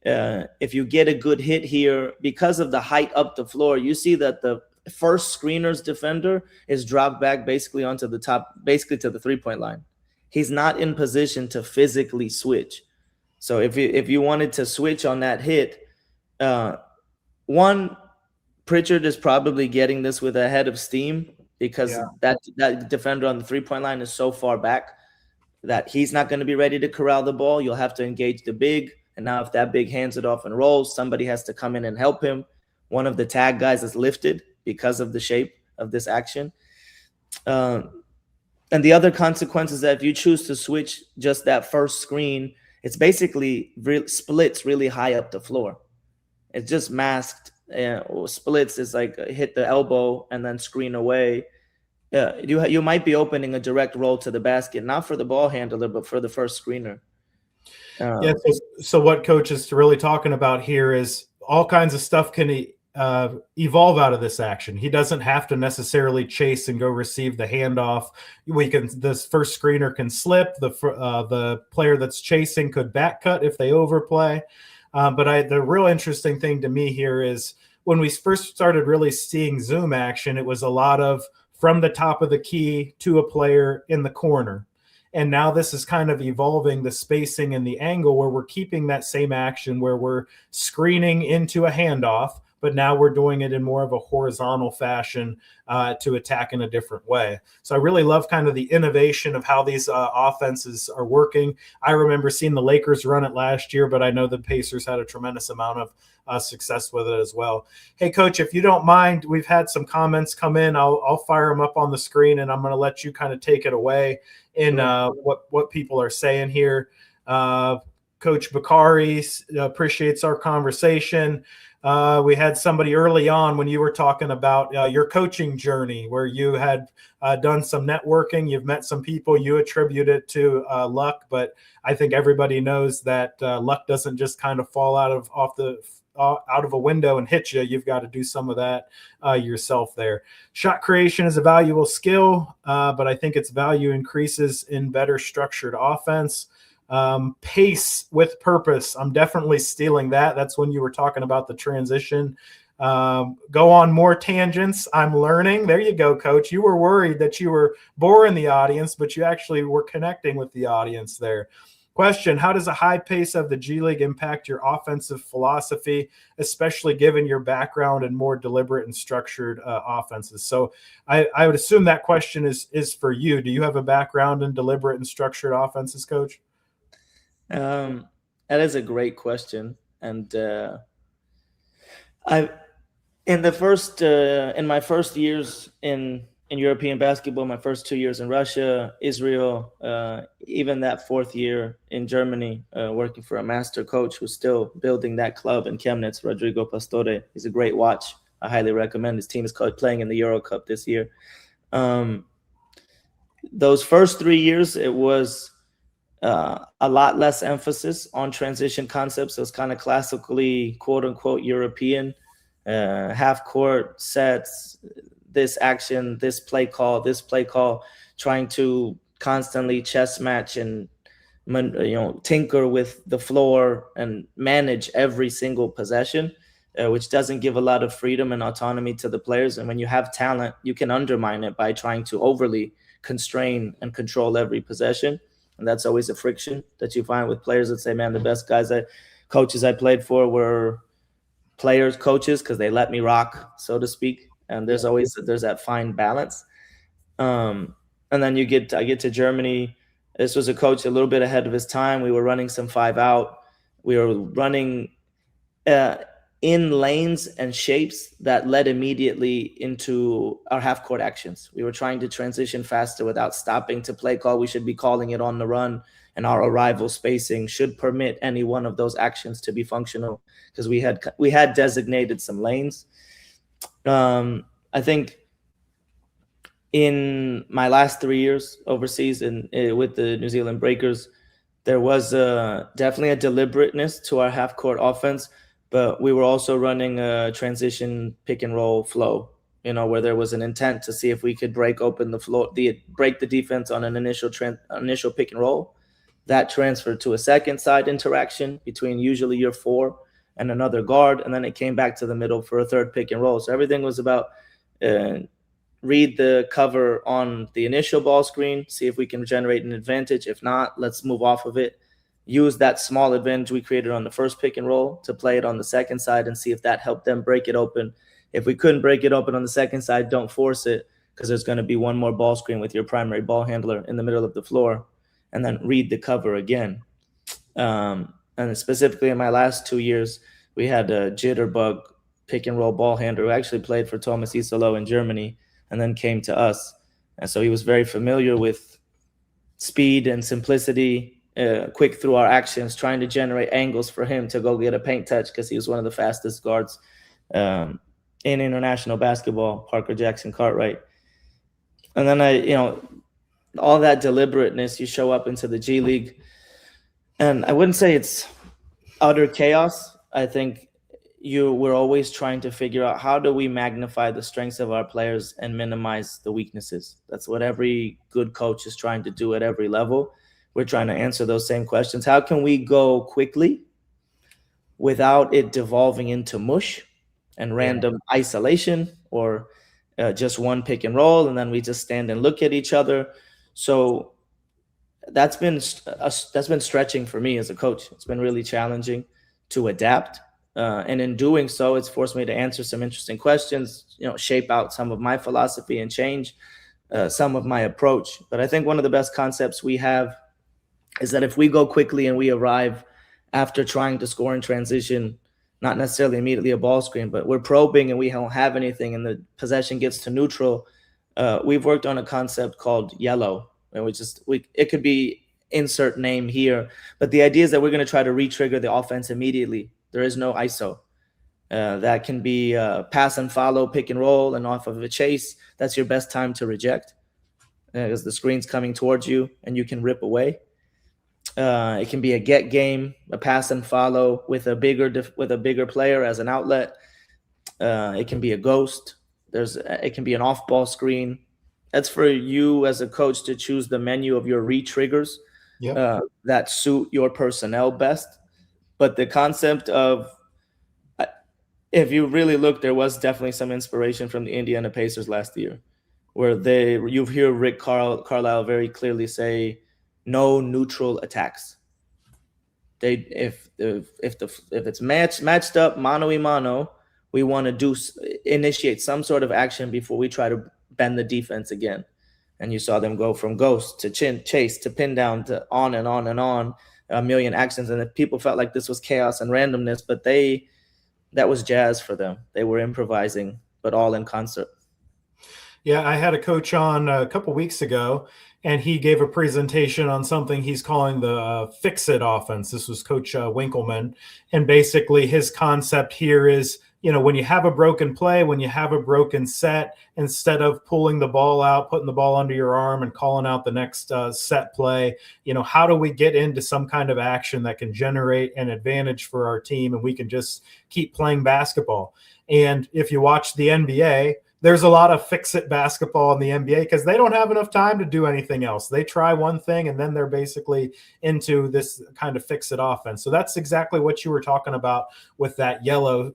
If you get a good hit here, because of the height up the floor, you see that the first screener's defender is dropped back basically onto the top, basically to the three-point line. He's not in position to physically switch. So if you wanted to switch on that hit, Pritchard is probably getting this with a head of steam because that defender on the three-point line is so far back. that he's not going to be ready to corral the ball. You'll have to engage the big. And now if that big hands it off and rolls, somebody has to come in and help him. One of the tag guys is lifted because of the shape of this action. And the other consequence is that if you choose to switch just that first screen, it's basically splits really high up the floor. It's just masked. Splits is like hit the elbow and then screen away. You might be opening a direct roll to the basket, not for the ball handler, but for the first screener. Yeah. So what Coach is really talking about here is all kinds of stuff can evolve out of this action. He doesn't have to necessarily chase and go receive the handoff. This first screener can slip. The player that's chasing could back cut if they overplay. But the real interesting thing to me here is when we first started really seeing zoom action, it was a lot of from the top of the key to a player in the corner. And now this is kind of evolving the spacing and the angle where we're keeping that same action where we're screening into a handoff, but now we're doing it in more of a horizontal fashion to attack in a different way. So I really love kind of the innovation of how these offenses are working. I remember seeing the Lakers run it last year, but I know the Pacers had a tremendous amount of success with it as well. Hey, Coach, if you don't mind, we've had some comments come in. I'll fire them up on the screen, and I'm going to let you kind of take it away in what people are saying here. Coach Bakari appreciates our conversation. We had somebody early on when you were talking about your coaching journey where you had done some networking, you've met some people, you attribute it to luck, but I think everybody knows that luck doesn't just kind of fall out of a window and hit you. You've got to do some of that yourself there. Shot creation is a valuable skill, but I think its value increases in better structured offense. Pace with purpose. I'm definitely stealing that. That's when you were talking about the transition. Go on more tangents. I'm learning. There you go, Coach. You were worried that you were boring the audience, but you actually were connecting with the audience there. Question: how does a high pace of the G League impact your offensive philosophy, especially given your background in more deliberate and structured offenses? So I would assume that question is for you. Do you have a background in deliberate and structured offenses, Coach? That is a great question. And in my first years in European basketball, my first 2 years in Russia, Israel, even that fourth year in Germany, working for a master coach who's still building that club in Chemnitz, Rodrigo Pastore. He's a great watch. I highly recommend. His team is playing in the Euro Cup this year. Those first 3 years, it was a lot less emphasis on transition concepts. So it's kind of classically, quote unquote, European, half court sets, this action, this play call, trying to constantly chess match and tinker with the floor and manage every single possession, which doesn't give a lot of freedom and autonomy to the players. And when you have talent, you can undermine it by trying to overly constrain and control every possession. And that's always a friction that you find with players that say, man, the best coaches I played for were coaches, because they let me rock, so to speak. And there's that fine balance. And then I get to Germany. This was a coach a little bit ahead of his time. We were running some 5-out. We were running in lanes and shapes that led immediately into our half-court actions. We were trying to transition faster without stopping to play call. We should be calling it on the run, and our arrival spacing should permit any one of those actions to be functional, because we had designated some lanes. I think in my last 3 years overseas with the New Zealand Breakers, there was definitely a deliberateness to our half-court offense, but we were also running a transition pick and roll flow, where there was an intent to see if we could break open the floor, break the defense on an initial pick and roll. That transferred to a second side interaction between usually your 4 and another guard, and then it came back to the middle for a third pick and roll. So everything was about read the cover on the initial ball screen, see if we can generate an advantage. If not, let's move off of it. Use that small advantage we created on the first pick and roll to play it on the second side and see if that helped them break it open. If we couldn't break it open on the second side, don't force it, because there's going to be one more ball screen with your primary ball handler in the middle of the floor. and then read the cover again. And specifically in my last 2 years, we had a jitterbug pick and roll ball handler who actually played for Thomas Isolo in Germany and then came to us. And so he was very familiar with speed and simplicity, quick through our actions, trying to generate angles for him to go get a paint touch because he was one of the fastest guards in international basketball, Parker Jackson Cartwright. And then all that deliberateness, you show up into the G League. And I wouldn't say it's utter chaos. I think we're always trying to figure out how do we magnify the strengths of our players and minimize the weaknesses. That's what every good coach is trying to do at every level. We're trying to answer those same questions. How can we go quickly without it devolving into mush and random isolation, or just one pick and roll, and then we just stand and look at each other? So that's been stretching for me as a coach. It's been really challenging to adapt. And in doing so, it's forced me to answer some interesting questions, shape out some of my philosophy and change some of my approach. But I think one of the best concepts we have is that if we go quickly and we arrive after trying to score in transition, not necessarily immediately a ball screen, but we're probing and we don't have anything and the possession gets to neutral, we've worked on a concept called yellow. And it could be insert name here, but the idea is that we're going to try to re-trigger the offense immediately. There is no ISO. That can be pass and follow, pick and roll, and off of a chase. That's your best time to reject because the screen's coming towards you and you can rip away. It can be a get game, a pass and follow with a bigger player as an outlet. It can be a ghost. It can be an off-ball screen. That's for you as a coach to choose the menu of your re-triggers that suit your personnel best. But the concept of, if you really look, there was definitely some inspiration from the Indiana Pacers last year, where you hear Rick Carlisle very clearly say, "No neutral attacks." If it's matched up mano a mano, we want to initiate some sort of action before we try to bend the defense again. And you saw them go from ghost to chase to pin down to on and on and on, a million actions. And people felt like this was chaos and randomness, but that was jazz for them. They were improvising, but all in concert. Yeah, I had a coach on a couple weeks ago, and he gave a presentation on something he's calling the fix-it offense. This was Coach Winkleman. And basically his concept here is, when you have a broken play, when you have a broken set, instead of pulling the ball out, putting the ball under your arm and calling out the next set play, how do we get into some kind of action that can generate an advantage for our team and we can just keep playing basketball? And if you watch the NBA, there's a lot of fix-it basketball in the NBA because they don't have enough time to do anything else. They try one thing and then they're basically into this kind of fix-it offense. So that's exactly what you were talking about with that yellow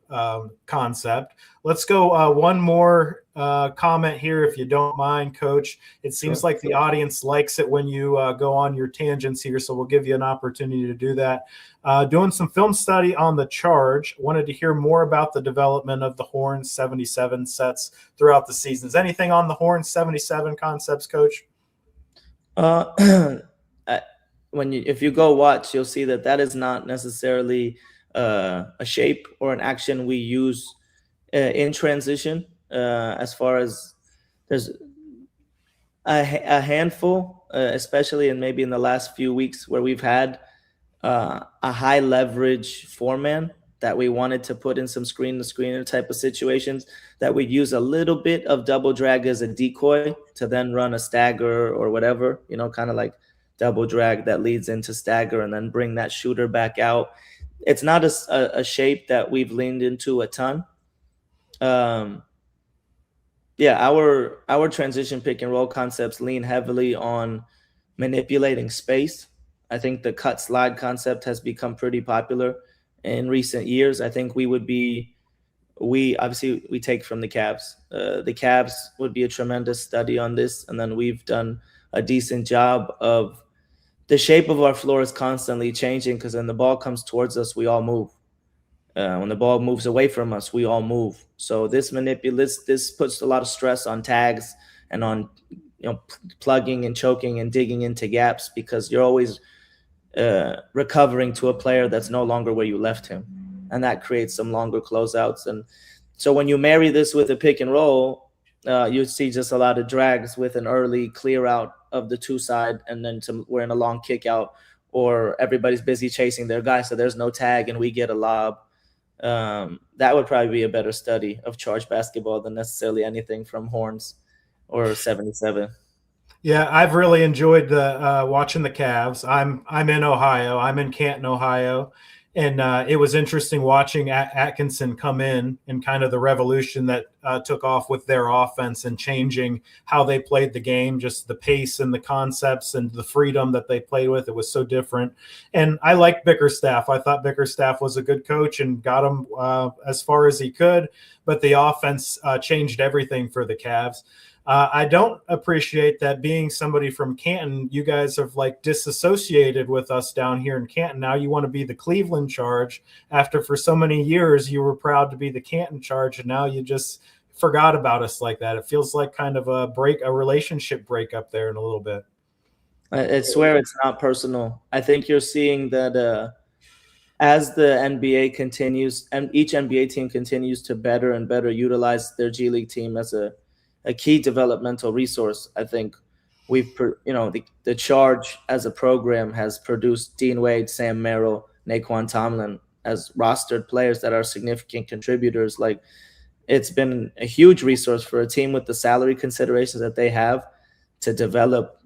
concept. Let's go one more comment here, if you don't mind, Coach. It seems like the audience likes it when you go on your tangents here, so we'll give you an opportunity to do that. Doing some film study on the charge. Wanted to hear more about the development of the Horn 77 sets throughout the seasons. Anything on the Horn 77 concepts, Coach? If you go watch, you'll see that is not necessarily a shape or an action we use in transition. As far as there's a handful, especially maybe in the last few weeks, where we've had a high leverage four-man that we wanted to put in some screen-to-screener type of situations, that we'd use a little bit of double drag as a decoy to then run a stagger or whatever, kind of like double drag that leads into stagger and then bring that shooter back out. It's not a shape that we've leaned into a ton. Our transition pick and roll concepts lean heavily on manipulating space. I think the cut slide concept has become pretty popular in recent years. I think we take from the Cavs. The Cavs would be a tremendous study on this. And then we've done a decent job of, the shape of our floor is constantly changing because when the ball comes towards us, we all move. When the ball moves away from us, we all move. So this puts a lot of stress on tags and on plugging and choking and digging into gaps, because you're always recovering to a player that's no longer where you left him, and that creates some longer closeouts. And so when you marry this with a pick and roll, you see just a lot of drags with an early clear out of the two side, and then we're in a long kick out, or everybody's busy chasing their guy, so there's no tag and we get a lob. That would probably be a better study of charge basketball than necessarily anything from Horns or 77. Yeah, I've really enjoyed the watching the Cavs. I'm in Ohio. I'm in Canton, Ohio, and it was interesting watching Atkinson come in and kind of the revolution that took off with their offense and changing how they played the game, just the pace and the concepts and the freedom that they played with. It was so different. And I liked Bickerstaff. I thought Bickerstaff was a good coach and got him as far as he could, but the offense changed everything for the Cavs. I don't appreciate that being somebody from Canton, you guys have like disassociated with us down here in Canton. Now you want to be the Cleveland Charge after for so many years you were proud to be the Canton Charge, and now you just forgot about us like that. It feels like kind of a relationship breakup there in a little bit. I swear it's not personal. I think you're seeing that as the NBA continues, and each NBA team continues to better and better utilize their G League team as a key developmental resource. I think the Charge as a program has produced Dean Wade, Sam Merrill, Naquan Tomlin as rostered players that are significant contributors. Like, it's been a huge resource for a team with the salary considerations that they have to develop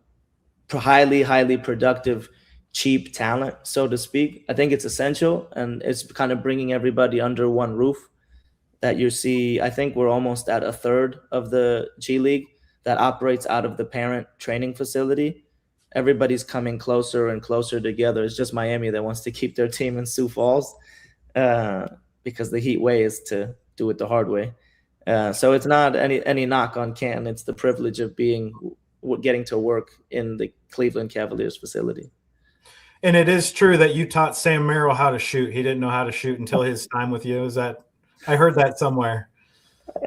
highly productive, cheap talent, so to speak. I think it's essential, and it's kind of bringing everybody under one roof. That you see, I think we're almost at a third of the G League that operates out of the parent training facility. Everybody's coming closer and closer together. It's just Miami that wants to keep their team in Sioux Falls because the Heat way is to do it the hard way. So it's not any knock on Canton. It's the privilege of getting to work in the Cleveland Cavaliers facility. And it is true that you taught Sam Merrill how to shoot. He didn't know how to shoot until his time with you. Is that? I heard that somewhere.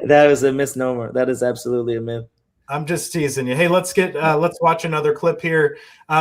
That is a misnomer. That is absolutely a myth. I'm just teasing you. Hey, let's watch another clip here.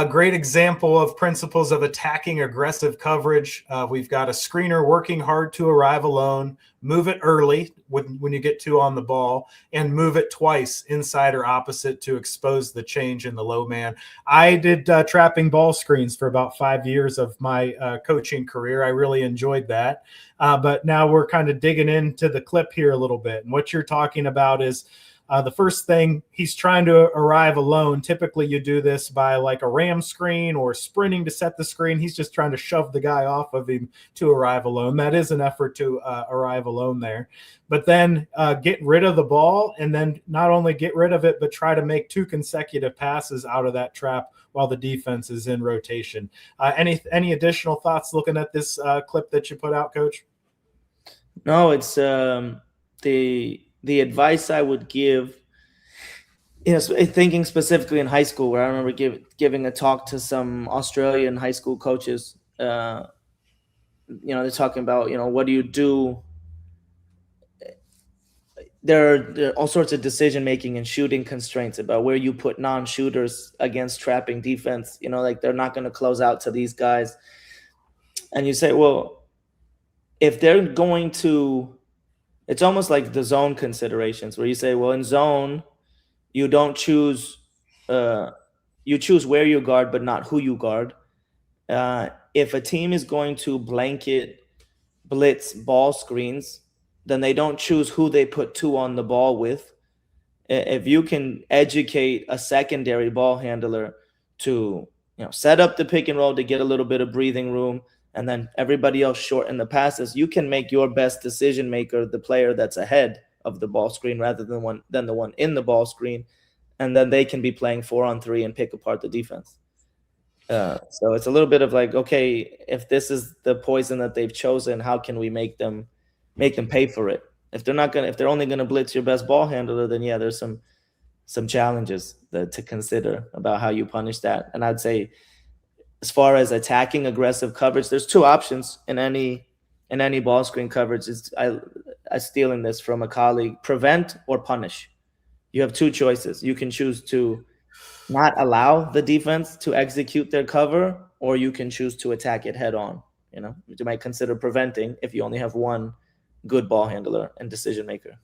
Great example of principles of attacking aggressive coverage. We've got a screener working hard to arrive alone, move it early when you get two on the ball, and move it twice inside or opposite to expose the change in the low man. I did trapping ball screens for about 5 years of my coaching career. I really enjoyed that. But now we're kind of digging into the clip here a little bit. And what you're talking about is the first thing, he's trying to arrive alone. Typically, you do this by like a ram screen or sprinting to set the screen. He's just trying to shove the guy off of him to arrive alone. That is an effort to arrive alone there. But then get rid of the ball, and then not only get rid of it, but try to make 2 consecutive passes out of that trap while the defense is in rotation. Any additional thoughts looking at this clip that you put out, Coach? No, it's the advice I would give, thinking specifically in high school, where I remember giving a talk to some Australian high school coaches. They're talking about, what do you do? There are all sorts of decision-making and shooting constraints about where you put non-shooters against trapping defense. Like, they're not going to close out to these guys. And you say, well, if they're going to, it's almost like the zone considerations where you say, well, in zone, you don't choose, you choose where you guard, but not who you guard. If a team is going to blanket blitz ball screens, then they don't choose who they put 2 on the ball with. If you can educate a secondary ball handler to, set up the pick and roll to get a little bit of breathing room, and then everybody else shorten the passes, you can make your best decision maker the player that's ahead of the ball screen rather than the one in the ball screen, and then they can be playing 4-on-3 and pick apart the defense. So it's a little bit of like, okay, if this is the poison that they've chosen, how can we make them pay for it? If they're only gonna blitz your best ball handler, then yeah, there's some challenges to consider about how you punish that. And I'd say, as far as attacking aggressive coverage, there's 2 options in any ball screen coverage. I stealing this from a colleague: prevent or punish. You have 2 choices. You can choose to not allow the defense to execute their cover, or you can choose to attack it head on. You might consider preventing if you only have one good ball handler and decision maker.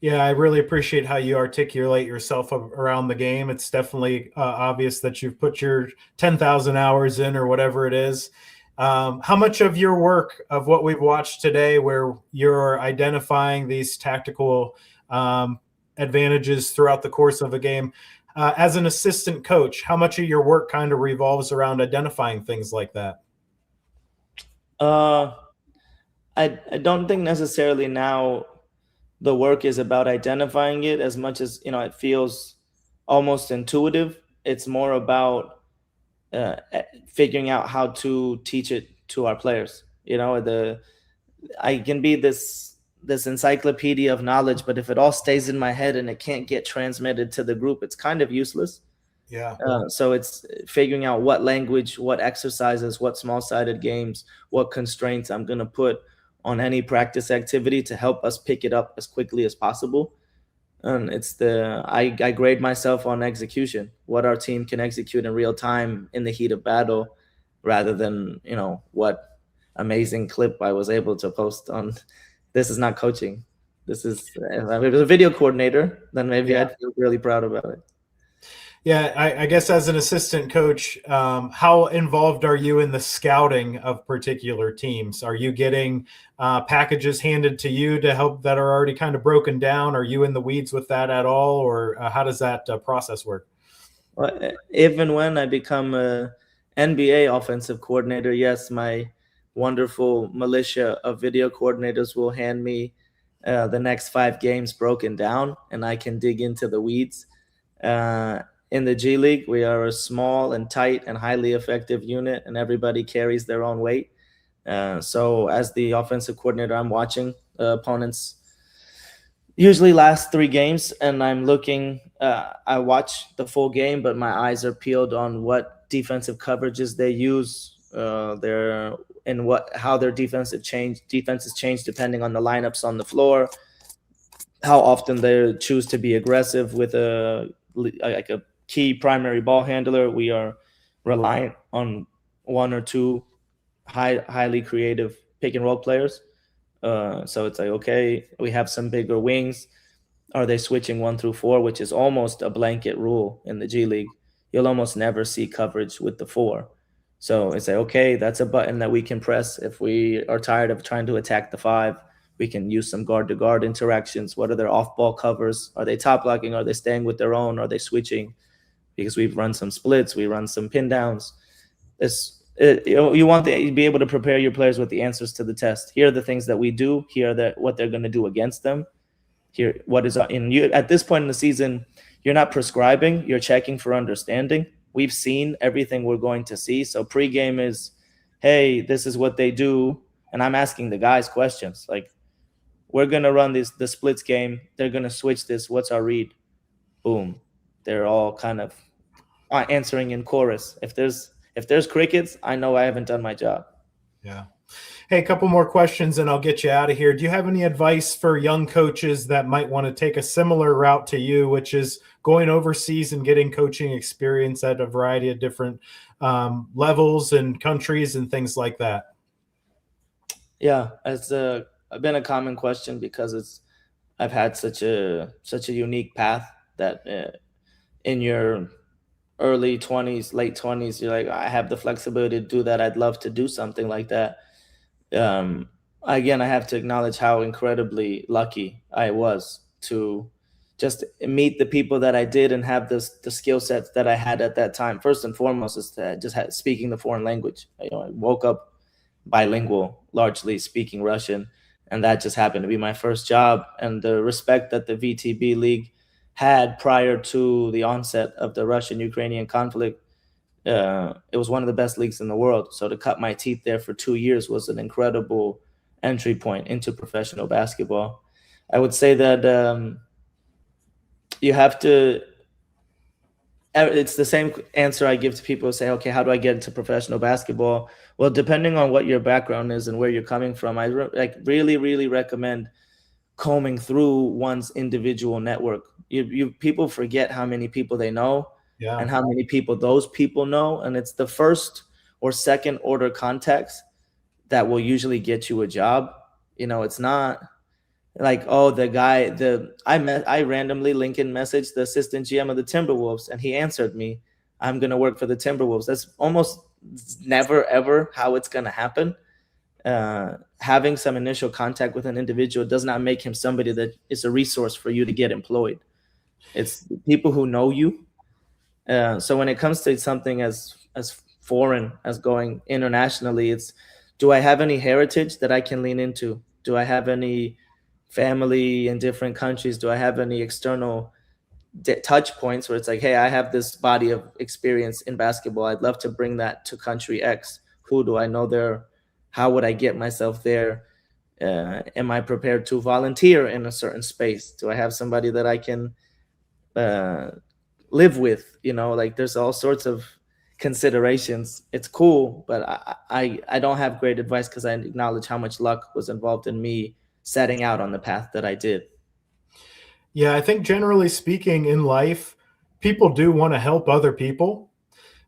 Yeah, I really appreciate how you articulate yourself around the game. It's definitely obvious that you've put your 10,000 hours in or whatever it is. How much of your work, of what we've watched today, where you're identifying these tactical advantages throughout the course of a game, as an assistant coach, how much of your work kind of revolves around identifying things like that? Uh, I don't think necessarily now the work is about identifying it as much as it feels almost intuitive. It's more about figuring out how to teach it to our players. I can be this encyclopedia of knowledge, but if it all stays in my head and it can't get transmitted to the group, it's kind of useless. Yeah. So it's figuring out what language, what exercises, what small-sided games, what constraints I'm going to put on any practice activity to help us pick it up as quickly as possible. And I grade myself on execution, what our team can execute in real time in the heat of battle, rather than what amazing clip I was able to post on. This is not coaching. This is if I was a video coordinator, then maybe Yeah. I'd feel really proud about it. Yeah, I guess as an assistant coach, how involved are you in the scouting of particular teams? Are you getting packages handed to you to help that are already kind of broken down? Are you in the weeds with that at all, or how does that process work? Well, even when I become a NBA offensive coordinator, yes, my wonderful militia of video coordinators will hand me the next 5 games broken down, and I can dig into the weeds. Uh, in the G League, we are a small and tight and highly effective unit, and everybody carries their own weight. So, as the offensive coordinator, I'm watching opponents usually last 3 games, and I'm looking. I watch the full game, but my eyes are peeled on what defensive coverages they use. Their and how their defenses change depending on the lineups on the floor. How often they choose to be aggressive with a key primary ball handler. We are reliant on one or two highly creative pick and roll players. So it's like, okay, we have some bigger wings. Are they switching 1 through 4, which is almost a blanket rule in the G League? You'll almost never see coverage with the 4. So it's like, okay, that's a button that we can press if we are tired of trying to attack the 5. We can use some guard to guard interactions. What are their off ball covers? Are they top blocking? Are they staying with their own? Are they switching? Because we've run some splits, we run some pin downs. You want to be able to prepare your players with the answers to the test. Here are the things that we do. Here are what they're going to do against them. Here, what is in you at this point in the season? You're not prescribing. You're checking for understanding. We've seen everything we're going to see. So pregame is, hey, this is what they do, and I'm asking the guys questions like, we're gonna run the splits game. They're gonna switch this. What's our read? Boom. They're all kind of answering in chorus. If there's crickets, I know I haven't done my job. Yeah. Hey, a couple more questions and I'll get you out of here. Do you have any advice for young coaches that might want to take a similar route to you, which is going overseas and getting coaching experience at a variety of different levels and countries and things like that? Yeah, it's been a common question because I've had such a unique path that in your early 20s, late 20s, you're like, I have the flexibility to do that. I'd love to do something like that. Again, I have to acknowledge how incredibly lucky I was to just meet the people that I did and have the skill sets that I had at that time. First and foremost is that just speaking the foreign language. I woke up bilingual, largely speaking Russian, and that just happened to be my first job. And the respect that the VTB league had prior to the onset of the Russian-Ukrainian conflict, it was one of the best leagues in the world. So to cut my teeth there for 2 years was an incredible entry point into professional basketball. I would say that you have to. It's the same answer I give to people who say, okay, how do I get into professional basketball? Well, depending on what your background is and where you're coming from, I really, really recommend combing through one's individual network. People forget how many people they know and how many people those people know, and it's the first or second order contacts that will usually get you a job. It's not like, oh, I randomly Lincoln messaged the assistant GM of the Timberwolves and he answered me, I'm going to work for the Timberwolves. That's almost never ever how it's going to happen. Having some initial contact with an individual does not make him somebody that is a resource for you to get employed. It's people who know you. So when it comes to something as foreign as going internationally, it's, do I have any heritage that I can lean into? Do I have any family in different countries? Do I have any external touch points where it's like, hey, I have this body of experience in basketball. I'd love to bring that to country X. Who do I know there? How would I get myself there? Am I prepared to volunteer in a certain space? Do I have somebody that I can live with? Like there's all sorts of considerations. It's cool, but I don't have great advice because I acknowledge how much luck was involved in me setting out on the path that I did. Yeah, I think generally speaking in life, people do want to help other people.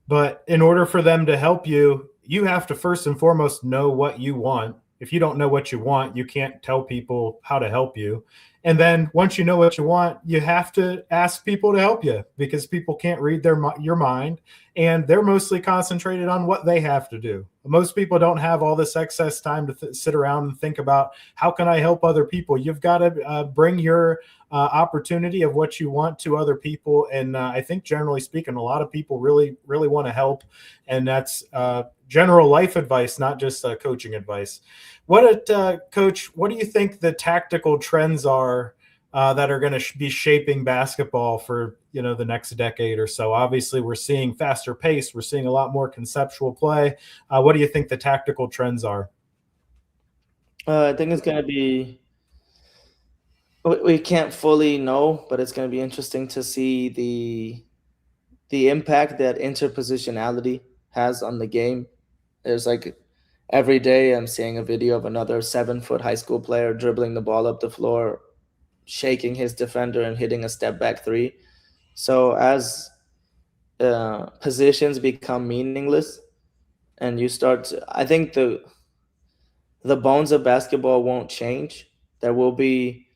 But in order for them to help you, you have to first and foremost know what you want. If you don't know what you want, you can't tell people how to help you. And then once you know what you want, you have to ask people to help you because people can't read your mind, and they're mostly concentrated on what they have to do. Most people don't have all this excess time to sit around and think about how can I help other people. You've got to bring your opportunity of what you want to other people. And I think generally speaking, a lot of people really, really want to help. And that's general life advice, not just coaching advice. Coach, what do you think the tactical trends are that are going to be shaping basketball for, the next decade or so? Obviously, we're seeing faster pace. We're seeing a lot more conceptual play. What do you think the tactical trends are? I think it's going to be, we can't fully know, but it's going to be interesting to see the impact that interpositionality has on the game. There's like every day I'm seeing a video of another 7-foot high school player dribbling the ball up the floor, shaking his defender and hitting a step back three. So as positions become meaningless and you start I think the bones of basketball won't change. There will be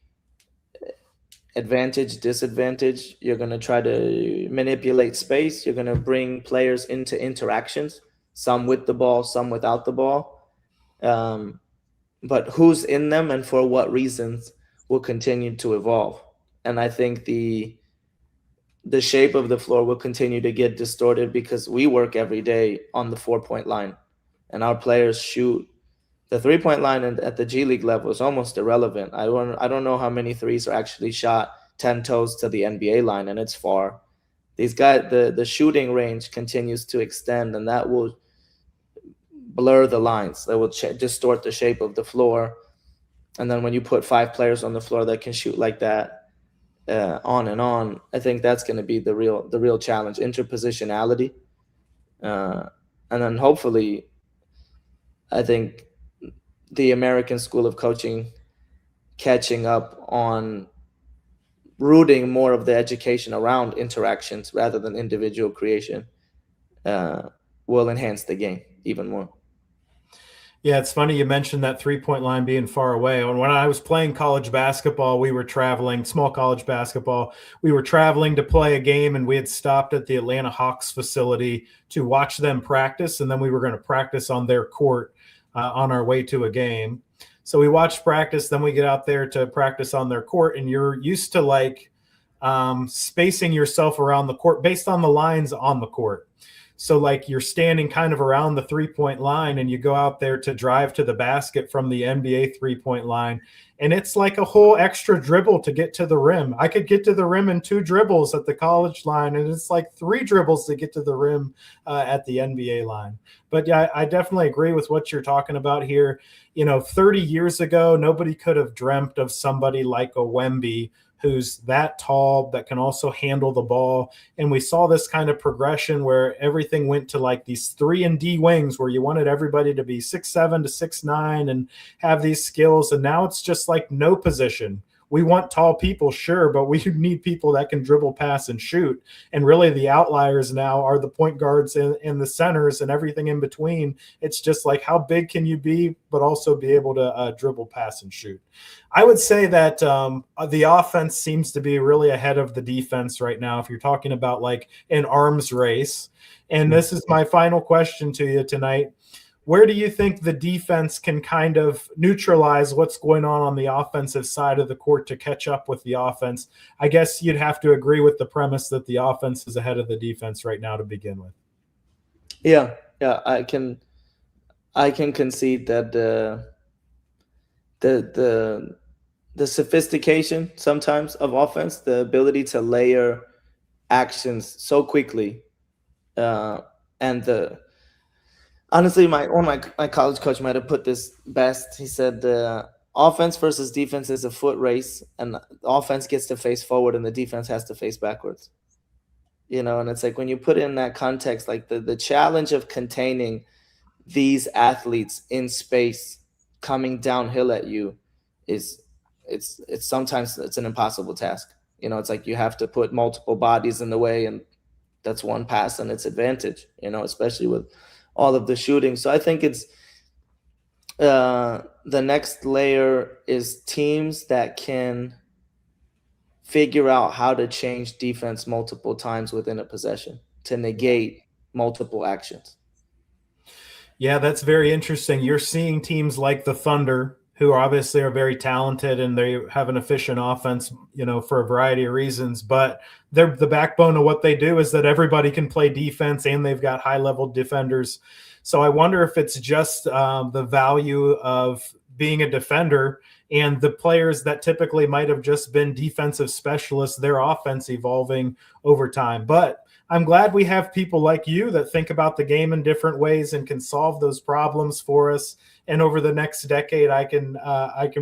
advantage, disadvantage. You're going to try to manipulate space. You're going to bring players into interactions, some with the ball, some without the ball. But who's in them and for what reasons will continue to evolve. And I think the shape of the floor will continue to get distorted because we work every day on the 4-point line and our players shoot. The 3-point line at the G League level is almost irrelevant. I don't know how many threes are actually shot 10 toes to the NBA line, and it's far. These guys, the shooting range continues to extend, and that will blur the lines. That will distort the shape of the floor. And then when you put 5 players on the floor that can shoot like that, on and on, I think that's going to be the real challenge, interpositionality. And then hopefully, I think the American school of coaching catching up on rooting more of the education around interactions rather than individual creation will enhance the game even more. Yeah, it's funny you mentioned that 3-point line being far away. And when I was playing college basketball, we were traveling, small college basketball. We were traveling to play a game, and we had stopped at the Atlanta Hawks facility to watch them practice. And then we were going to practice on their court on our way to a game. So we watched practice, then we get out there to practice on their court, and you're used to like spacing yourself around the court based on the lines on the court. So like you're standing kind of around the 3-point line and you go out there to drive to the basket from the NBA 3-point line. And it's like a whole extra dribble to get to the rim. I could get to the rim in 2 dribbles at the college line, and it's like 3 dribbles to get to the rim at the NBA line. But yeah, I definitely agree with what you're talking about here. 30 years ago, nobody could have dreamt of somebody like a Wemby who's that tall, that can also handle the ball. And we saw this kind of progression where everything went to like these 3-and-D wings where you wanted everybody to be 6'7" to 6'9" and have these skills. And now it's just like no position. We want tall people, sure, but we need people that can dribble, pass, and shoot. And really the outliers now are the point guards and the centers and everything in between. It's just like, how big can you be, but also be able to dribble, pass, and shoot. I would say that the offense seems to be really ahead of the defense right now if you're talking about like an arms race. And this is my final question to you tonight. Where do you think the defense can kind of neutralize what's going on the offensive side of the court to catch up with the offense? I guess you'd have to agree with the premise that the offense is ahead of the defense right now to begin with. Yeah, I can concede that the sophistication sometimes of offense, the ability to layer actions so quickly, and honestly, my college coach might have put this best. He said, offense versus defense is a foot race, and the offense gets to face forward and the defense has to face backwards. And it's like when you put it in that context, like the challenge of containing these athletes in space coming downhill at you it's sometimes it's an impossible task. It's like you have to put multiple bodies in the way, and that's one pass and its advantage, especially with all of the shooting. So I think it's the next layer is teams that can figure out how to change defense multiple times within a possession to negate multiple actions. Yeah, that's very interesting. You're seeing teams like the Thunder, who obviously are very talented and they have an efficient offense, for a variety of reasons. But they're the backbone of what they do is that everybody can play defense and they've got high-level defenders. So I wonder if it's just the value of being a defender and the players that typically might have just been defensive specialists, their offense evolving over time. But I'm glad we have people like you that think about the game in different ways and can solve those problems for us. And over the next decade, I can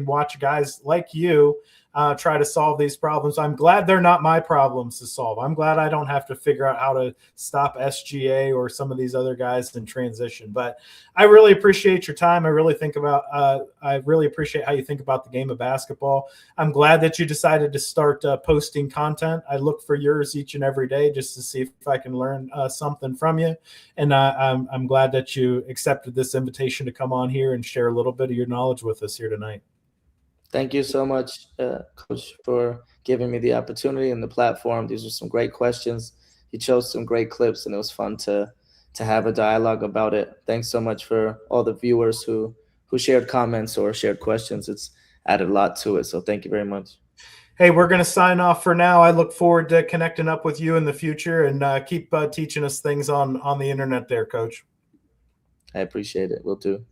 watch guys like you try to solve these problems. I'm glad they're not my problems to solve. I'm glad I don't have to figure out how to stop SGA or some of these other guys in transition. But I really appreciate your time. I really appreciate how you think about the game of basketball. I'm glad that you decided to start posting content. I look for yours each and every day just to see if I can learn something from you. And I'm glad that you accepted this invitation to come on here and share a little bit of your knowledge with us here tonight. Thank you so much, Coach, for giving me the opportunity and the platform. These were some great questions. You chose some great clips, and it was fun to have a dialogue about it. Thanks so much for all the viewers who shared comments or shared questions. It's added a lot to it, so thank you very much. Hey, we're going to sign off for now. I look forward to connecting up with you in the future, and keep teaching us things on the internet there, Coach. I appreciate it. Will do.